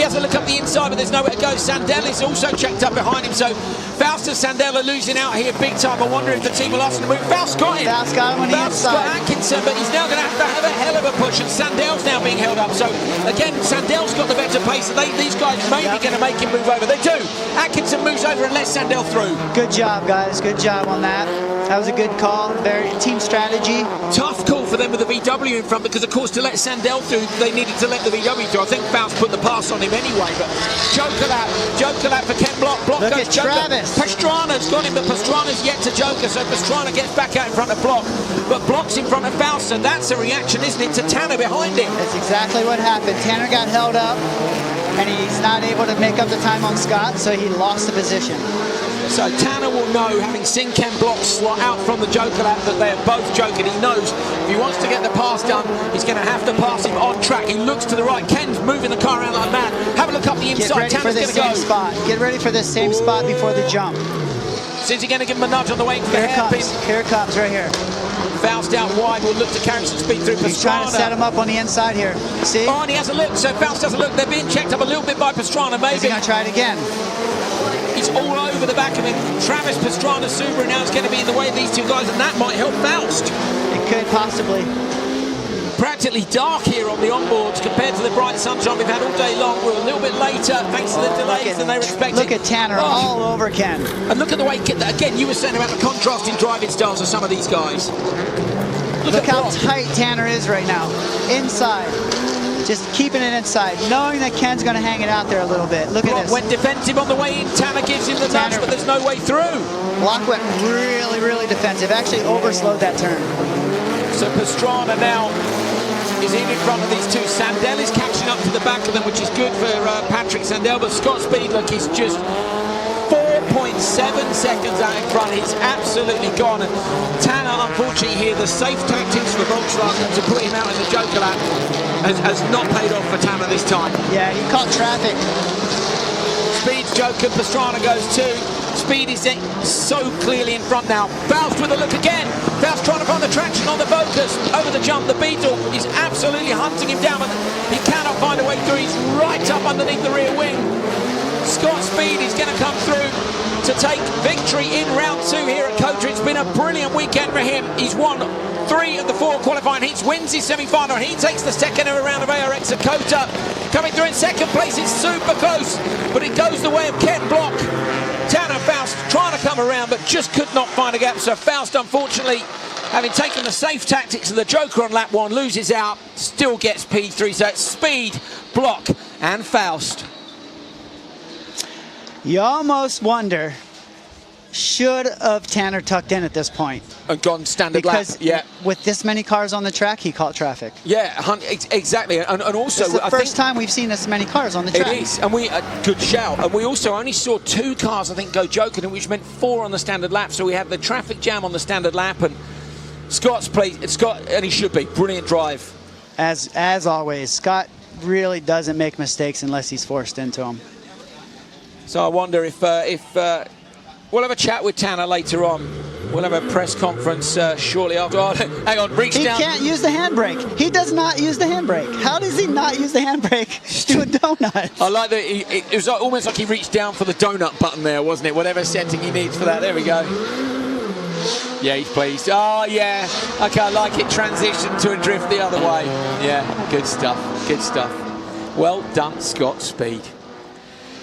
has a look up the inside, but there's nowhere to go. Sandell is also checked up behind him, so Faust and Sandell are losing out here big time. I wonder if the team will ask him to move. Faust got him. Faust got him on the inside. Faust got Atkinson, but he's now going to have a hell of a push, and Sandell's now being held up. So again, Sandell's got the better pace, and these guys may be going to make him move over. They do. Atkinson moves over and lets Sandell through. Good job, guys. Good job on that. That was a good call. Very team strategy. Tough call for them with the VW in front, because of course to let Sandell through, they needed to let the VW through. I think Faust put the pass on him anyway, but Joker lap for Ken Block. Block Look goes at Joker. Travis. Pastrana's got him, but Pastrana's yet to Joker, so Pastrana gets back out in front of Block, but Block's in front of Faust, and that's a reaction, isn't it, to Tanner behind him? That's exactly what happened. Tanner got held up, and he's not able to make up the time on Scott, so he lost the position. So Tanner will know, having seen Ken Block slot out from the Joker lap, that they are both joking. He knows if he wants to get the pass done, he's going to have to pass him on track. He looks to the right. Ken's moving the car around like mad. Have a look up the inside. Get ready for this same spot. Get ready for this same spot before the jump. So is he going to give him a nudge on the way into the hairpin? Here it comes, right here. Faust out wide, will look to carry some speed through Pastrana. He's trying to set him up on the inside here. See? Oh, and he has a look. So Faust has a look. They're being checked up a little bit by Pastrana, maybe. Is he going to try it again? He's all over the back of him. Travis Pastrana Subaru now is going to be in the way of these two guys, and that might help Faust. It could possibly. Practically dark here on the onboards compared to the bright sunshine we've had all day long. We're a little bit later thanks to the delays than they were expecting. Look at Tanner all over Ken. And look at the way, again, you were saying about the contrasting driving styles of some of these guys. Look how tight Tanner is right now. Inside. Just keeping it inside, knowing that Ken's going to hang it out there a little bit. Look at this. Went defensive on the way in. Tanner gives him the nudge, but there's no way through. Block went really, really defensive. Actually overslowed that turn. So Pastrana now is in front of these two. Sandell is catching up to the back of them, which is good for Patrick Sandell, but Scott Speed, look, he's just 4.7 seconds out in front. He's absolutely gone. And Tanner, unfortunately here, the safe tactics for Volkswagen to put him out in the Joker lap has not paid off for Tanner this time. Yeah, he caught traffic. Speed's Joker, Pastrana goes too. Speed is so clearly in front now. Faust with a look again. Faust trying to find the traction on the Focus. Over the jump, the Beetle is absolutely hunting him down, but he cannot find a way through. He's right up underneath the rear wing. Scott Speed is going to come through to take victory in round 2 here at COTA. It's been a brilliant weekend for him. He's won 3 of the 4 qualifying heats, wins his semi-final, and he takes the second ever round of ARX at COTA. Coming through in second place, it's super close, but it goes the way of Ken Block. Tanner Faust trying to come around, but just could not find a gap. So Faust, unfortunately, having taken the safe tactics of the Joker on lap 1, loses out, still gets P3. So it's Speed, Block, and Faust. You almost wonder, should have Tanner tucked in at this point? And gone standard lap, yeah. With this many cars on the track, he caught traffic. Yeah, exactly. And also, it's the first time we've seen this many cars on the track. It is, and good shout. And we also only saw 2 cars, I think, go Joker, which meant 4 on the standard lap. So we had the traffic jam on the standard lap, and Scott, and he should be, brilliant drive. As always, Scott really doesn't make mistakes unless he's forced into them. So I wonder if we'll have a chat with Tanner later on. We'll have a press conference shortly after. Oh, hang on, reach down. He can't use the handbrake. He does not use the handbrake. How does he not use the handbrake to a donut? I like that. It was almost like he reached down for the donut button there, wasn't it? Whatever setting he needs for that. There we go. Yeah, he's pleased. Oh, yeah. Okay, I like it. Transition to a drift the other way. Yeah, good stuff. Good stuff. Well done, Scott Speed.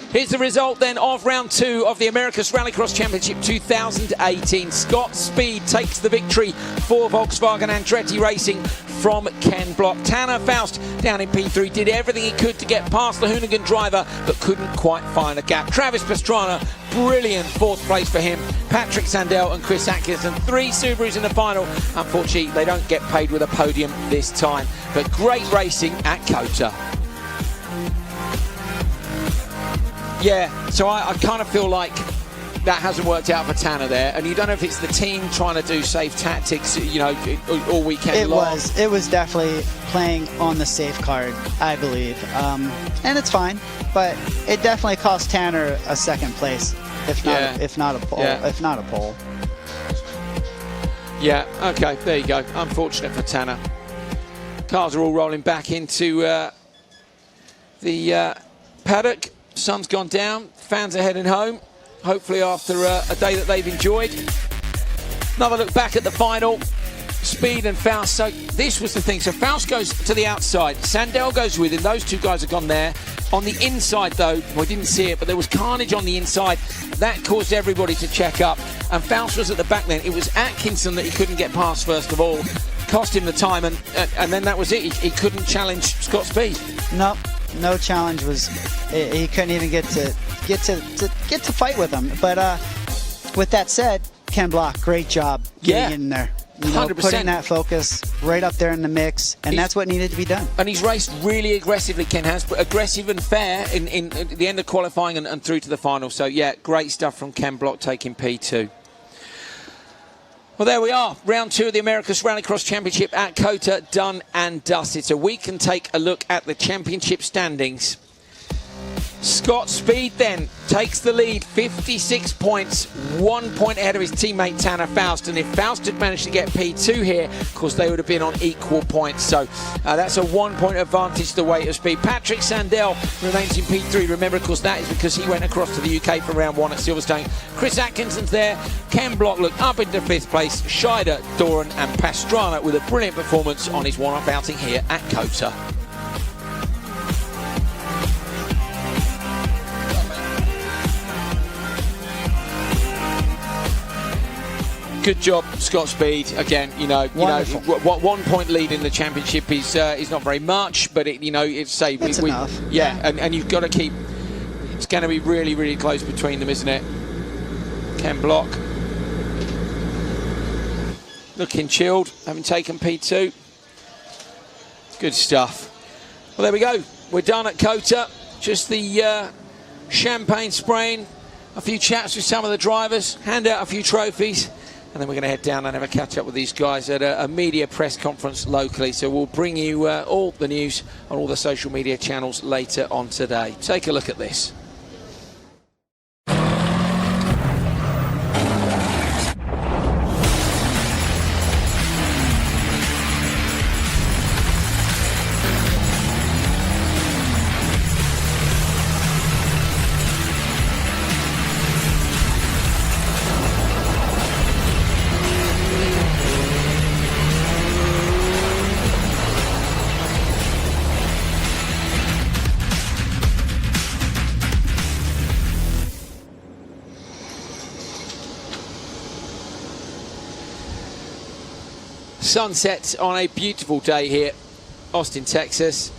Here's the result then of round 2 of the America's Rallycross Championship 2018. Scott Speed takes the victory for Volkswagen Andretti Racing from Ken Block. Tanner Faust down in P3 did everything he could to get past the Hoonigan driver, but couldn't quite find a gap. Travis Pastrana, brilliant 4th place for him. Patrick Sandell and Chris Atkinson, 3 Subarus in the final. Unfortunately, they don't get paid with a podium this time, but great racing at COTA. Yeah, so I kind of feel like that hasn't worked out for Tanner there, and you don't know if it's the team trying to do safe tactics, you know, all weekend long. It was definitely playing on the safe card, I believe, and it's fine, but it definitely cost Tanner a 2nd place, if not a pole. Yeah, okay, there you go. Unfortunate for Tanner. Cars are all rolling back into the paddock. Sun's gone down, fans are heading home, hopefully after a day that they've enjoyed. Another look back at the final, Speed and Faust. So this was the thing, so Faust goes to the outside, Sandell goes with him, those 2 guys have gone there. On the inside though, we didn't see it, but there was carnage on the inside. That caused everybody to check up, and Faust was at the back then. It was Atkinson that he couldn't get past first of all, cost him the time, and then that was it. He couldn't challenge Scott Speed. Nope. No challenge was. He couldn't even get to fight with him. But with that said, Ken Block, great job getting in there. You know, 100%. putting that focus right up there in the mix, and that's what needed to be done. And he's raced really aggressively, Ken has, but aggressive and fair in the end of qualifying and through to the final. So, yeah, great stuff from Ken Block taking P2. Well, there we are. Round 2 of the America's Rallycross Championship at COTA, done and dusted. So we can take a look at the championship standings. Scott Speed then takes the lead, 56 points, 1 point ahead of his teammate Tanner Faust. And if Faust had managed to get P2 here, of course, they would have been on equal points. So that's a 1 point advantage to the weight of speed. Patrick Sandell remains in P3. Remember, of course, that is because he went across to the UK for round 1 at Silverstone. Chris Atkinson's there. Ken Block looked up into 5th place. Scheider, Doran and Pastrana with a brilliant performance on his one-off outing here at COTA. Good job, Scott Speed. Again, you know, 1 point lead in the championship is not very much, but it's enough. Yeah, and you've got to keep. It's going to be really, really close between them, isn't it? Ken Block looking chilled, having taken P2. Good stuff. Well, there we go. We're done at COTA. Just the champagne spraying, a few chats with some of the drivers, hand out a few trophies. And then we're going to head down and have a catch up with these guys at a media press conference locally. So we'll bring you all the news on all the social media channels later on today. Take a look at this. Sunset on a beautiful day here, Austin, Texas.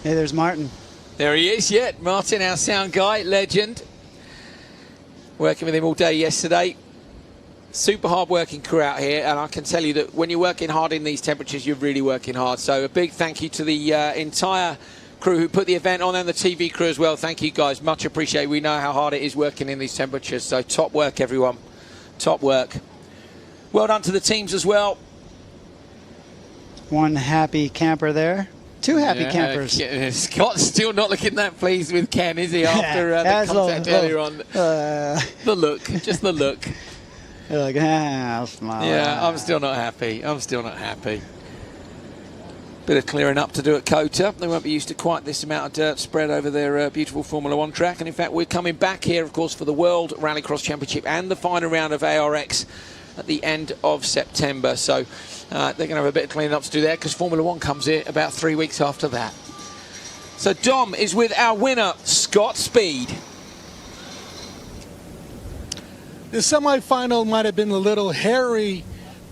Hey, there's Martin. There he is, yeah. Martin, our sound guy, legend. Working with him all day yesterday. Super hard working crew out here, and I can tell you that when you're working hard in these temperatures, you're really working hard. So a big thank you to the entire crew who put the event on, and the TV crew as well. Thank you guys, much appreciated. We know how hard it is working in these temperatures, so top work, everyone. Top work. Well done to the teams as well. One happy camper there. Two happy campers. Scott's still not looking that pleased with Ken, is he, after the contact earlier on? The look, just the look. You're like, I'll smile. Yeah, I'm still not happy. I'm still not happy. Bit of clearing up to do at COTA. They won't be used to quite this amount of dirt spread over their beautiful Formula 1 track. And in fact, we're coming back here, of course, for the World Rallycross Championship and the final round of ARX at the end of September. So they're going to have a bit of cleaning up to do there, because Formula 1 comes here about 3 weeks after that. So Dom is with our winner, Scott Speed. The semi-final might have been a little hairy,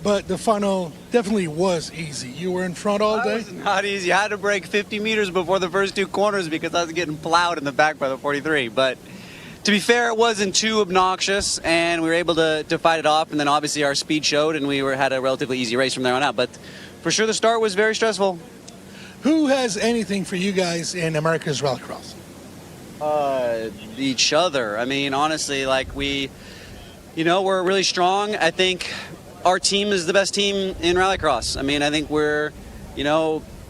but the final definitely was easy. You were in front all day? It was not easy. I had to brake 50 meters before the first 2 corners because I was getting plowed in the back by the 43. But to be fair, it wasn't too obnoxious, and we were able to fight it off. And then obviously our speed showed, and we had a relatively easy race from there on out. But for sure, the start was very stressful. Who has anything for you guys in America's Rallycross? Each other. I mean, honestly, like we're really strong. I think our team is the best team in Rallycross. I mean, I think we're,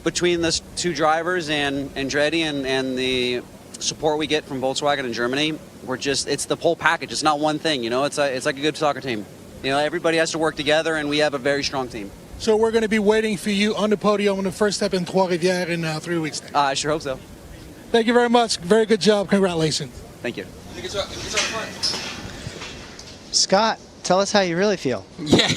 between the 2 drivers and Andretti and the support we get from Volkswagen in Germany, it's the whole package. It's not one thing, it's like a good soccer team. Everybody has to work together, and we have a very strong team. So we're going to be waiting for you on the podium on the first step in Trois-Rivières in 3 weeks. I sure hope so. Thank you very much. Very good job. Congratulations. Thank you. Scott, tell us how you really feel. Yeah.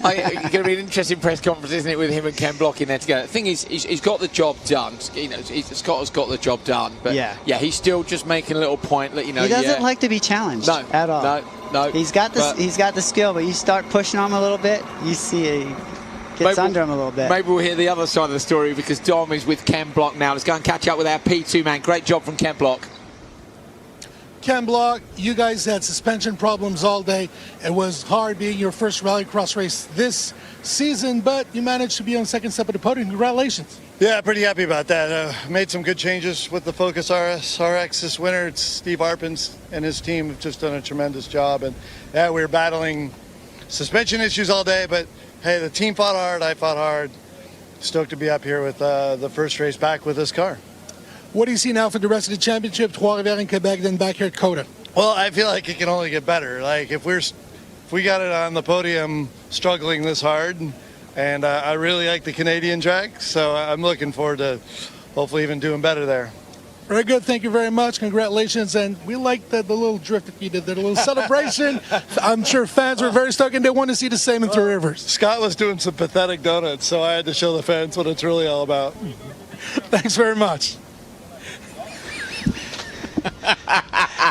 It's going to be an interesting press conference, isn't it, with him and Ken Block in there together. The thing is, he's got the job done. Scott has got the job done. But yeah, he's still just making a little point. He doesn't like to be challenged at all. No. He's got the skill, but you start pushing him a little bit, you see it gets under him a little bit. Maybe we'll hear the other side of the story, because Dom is with Ken Block now. Let's go and catch up with our P2 man. Great job from Ken Block. Ken Block, you guys had suspension problems all day. It was hard being your first Rallycross race this season, but you managed to be on second step of the podium. Congratulations. Yeah, pretty happy about that. Made some good changes with the Focus ARX this winter. It's Steve Arpins and his team have just done a tremendous job. And yeah, we were battling suspension issues all day, but hey, the team fought hard, I fought hard. Stoked to be up here with the first race back with this car. What do you see now for the rest of the championship, Trois-Rivières in Quebec, then back here at COTA? Well, I feel like it can only get better. Like if we got it on the podium struggling this hard, and I really like the Canadian track, so I'm looking forward to hopefully even doing better there. Very good. Thank you very much. Congratulations. And we like the little drift that you did, the little celebration. I'm sure fans were very stoked, and they want to see the same in Three Rivers. Scott was doing some pathetic donuts, so I had to show the fans what it's really all about. Thanks very much.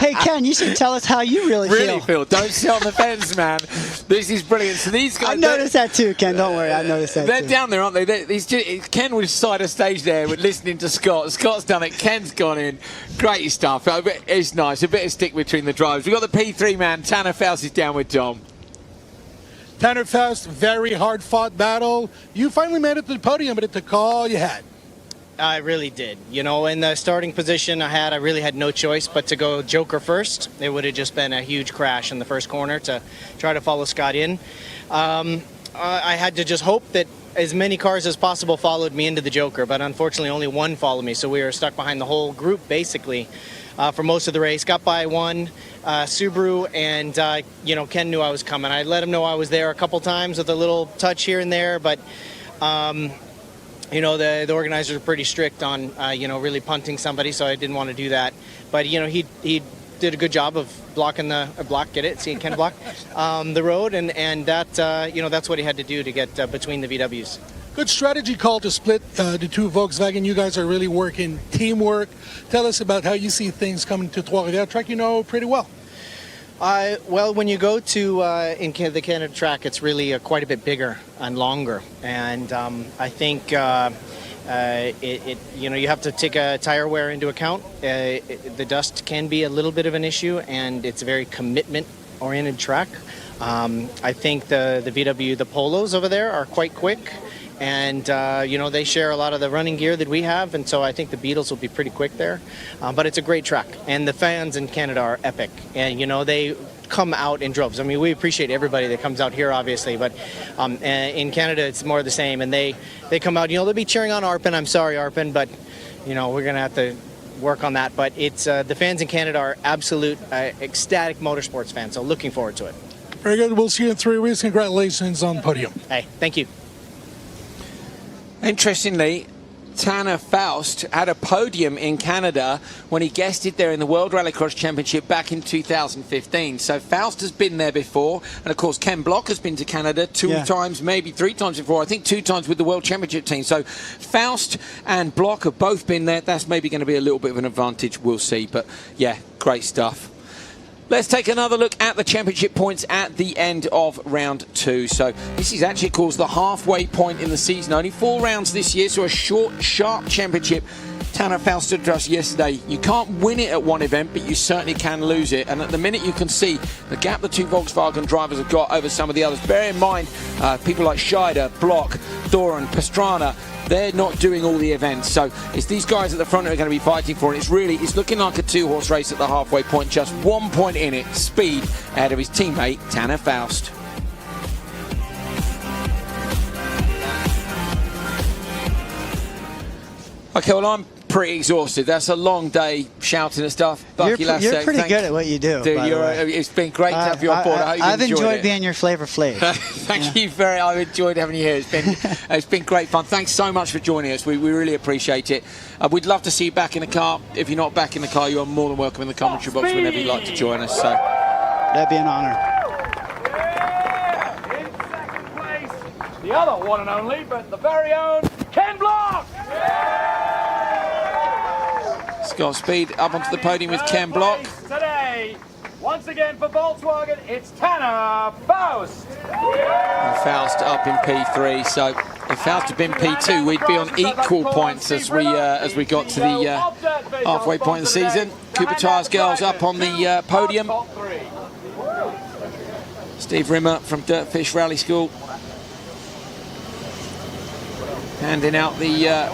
Hey, Ken, you should tell us how you really feel. Don't sit on the fence, man. This is brilliant. So these guys... I noticed that too, Ken. Don't worry. I noticed that They're too. down there, aren't they? Ken was side of stage there with listening to Scott. Scott's done it. Ken's gone in. Great stuff. It's nice. A bit of stick between the drivers. We've got the P3 man. Tanner Faust is down with Dom. Tanner Faust, very hard-fought battle. You finally made it to the podium, but it took all you had. I really did. You know, in the starting position I really had no choice but to go Joker first. It would have just been a huge crash in the first corner to try to follow Scott in. I had to just hope that as many cars as possible followed me into the Joker, but unfortunately only one followed me, so we were stuck behind the whole group basically for most of the race. Got by one Subaru, and you know, Ken knew I was coming. I let him know I was there a couple times with a little touch here and there, but you know, the organizers are pretty strict on, you know, really punting somebody, so I didn't want to do that. But, you know, he did a good job of blocking the Ken block the road, and that, you know, that's what he had to do to get between the VWs. Good strategy call to split the two Volkswagen. You guys are really working teamwork. Tell us about how you see things coming to Trois-Rivières track. You know pretty well. Well, when you go to the Canada track, it's really quite a bit bigger and longer, and I think you know, you have to take tire wear into account. The dust can be a little bit of an issue, and it's a very commitment-oriented track. I think the VW, the Polos over there, are quite quick. And, you know, they share a lot of the running gear that we have, and so I think the Beetles will be pretty quick there. But it's a great track, and the fans in Canada are epic. And, you know, they come out in droves. I mean, we appreciate everybody that comes out here, obviously, but in Canada it's more the same. And they come out, you know, they'll be cheering on Arpin. I'm sorry, Arpin, but, you know, we're going to have to work on that. But it's the fans in Canada are absolute ecstatic motorsports fans, so looking forward to it. Very good. We'll see you in 3 weeks. Congratulations on the podium. Hey, thank you. Interestingly, Tanner Faust had a podium in Canada when he guested there in the World Rallycross Championship back in 2015. So Faust has been there before, and of course Ken Block has been to Canada two times, maybe 3 times before. I think 2 times with the World Championship team. So Faust and Block have both been there. That's maybe going to be a little bit of an advantage. We'll see. But yeah, great stuff. Let's take another look at the championship points at the end of round 2. So this is actually called the halfway point in the season. Only 4 rounds this year, so a short, sharp championship. Tanner Faust stood to us yesterday. You can't win it at one event, but you certainly can lose it. And at the minute you can see the gap the 2 Volkswagen drivers have got over some of the others. Bear in mind, people like Scheider, Block, Doran, Pastrana, they're not doing all the events, so it's these guys at the front who are going to be fighting for it. It's looking like a 2-horse race at the halfway point, just 1 point in it, speed ahead of his teammate Tanner Faust. Okay, well, I'm pretty exhausted. That's a long day shouting and stuff. Bucky You're pretty good at what you do. Dude, by the way. It's been great to have you on board. I've enjoyed being your Flavor Flav. Thank you very much. I've enjoyed having you here. It's been great fun. Thanks so much for joining us. We really appreciate it. We'd love to see you back in the car. If you're not back in the car, you are more than welcome in the commentary box whenever you'd like to join us. So that'd be an honor. In second place, the other one and only, but the very own Ken Block. Scott Speed up onto the podium with Ken Block. Today, once again for Volkswagen, it's Tanner Faust. And Faust up in P3, so If Faust had been P2, we'd be on equal points as we got to the halfway point of the season. Cooper Tires girls up on the podium. Steve Rimmer from DirtFish Rally School handing out the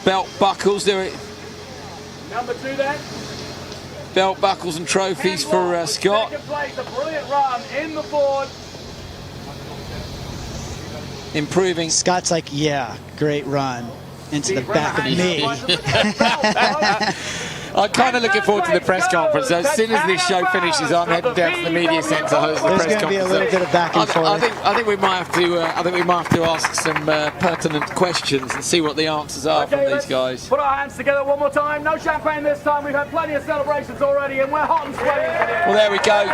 belt buckles. There, Number 2 then. Belt buckles and trophies for Scott. Second place, a brilliant run in the Ford. Improving. Scott's like, yeah, great run. Into the back of me. I'm kind of looking forward to the press conference. As soon as this show finishes, I'm heading down to the media centre to host the press conference. There's going to be a little bit of back and forth. I think we might have to. I think we might have to ask some pertinent questions and see what the answers are from these guys. Put our hands together one more time. No champagne this time. We've had plenty of celebrations already, and we're hot and sweaty. Well, there we go.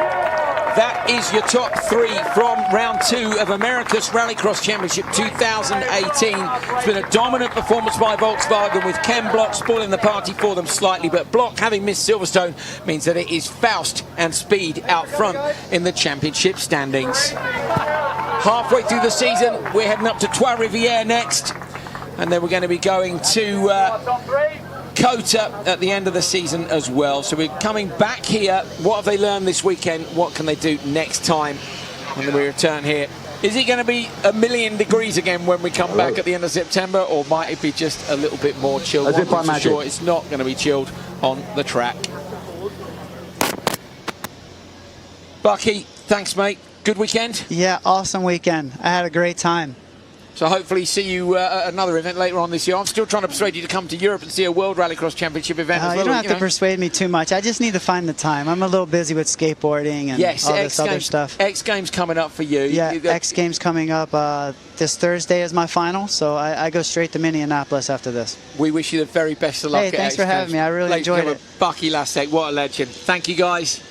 That is your top 3 from round 2 of America's Rallycross Championship 2018. It's been a dominant performance by Volkswagen, with Ken Block spoiling the party for them slightly, but Block, having missed Silverstone, means that it is Faust and Speed out front in the championship standings. Halfway through the season, we're heading up to Trois Rivières next, and then we're going to be going to COTA at the end of the season as well. So we're coming back here. What have they learned this weekend? What can they do next time when we return here? Is it going to be 1,000,000 degrees again when we come back at the end of September, or might it be just a little bit more chilled? As if by I'm magic. sure it's not going to be chilled on the track. Bucky, thanks, mate. Good weekend? Yeah, awesome weekend. I had a great time. So hopefully see you at another event later on this year. I'm still trying to persuade you to come to Europe and see a World Rallycross Championship event as well. You don't have to persuade me too much. I just need to find the time. I'm a little busy with skateboarding and all this other stuff. X Games coming up for you. Yeah, X Games coming up. This Thursday is my final, so I go straight to Minneapolis after this. We wish you the very best of luck. Hey, thanks for having me. I really enjoyed it. Bucky Lasek, what a legend. Thank you, guys.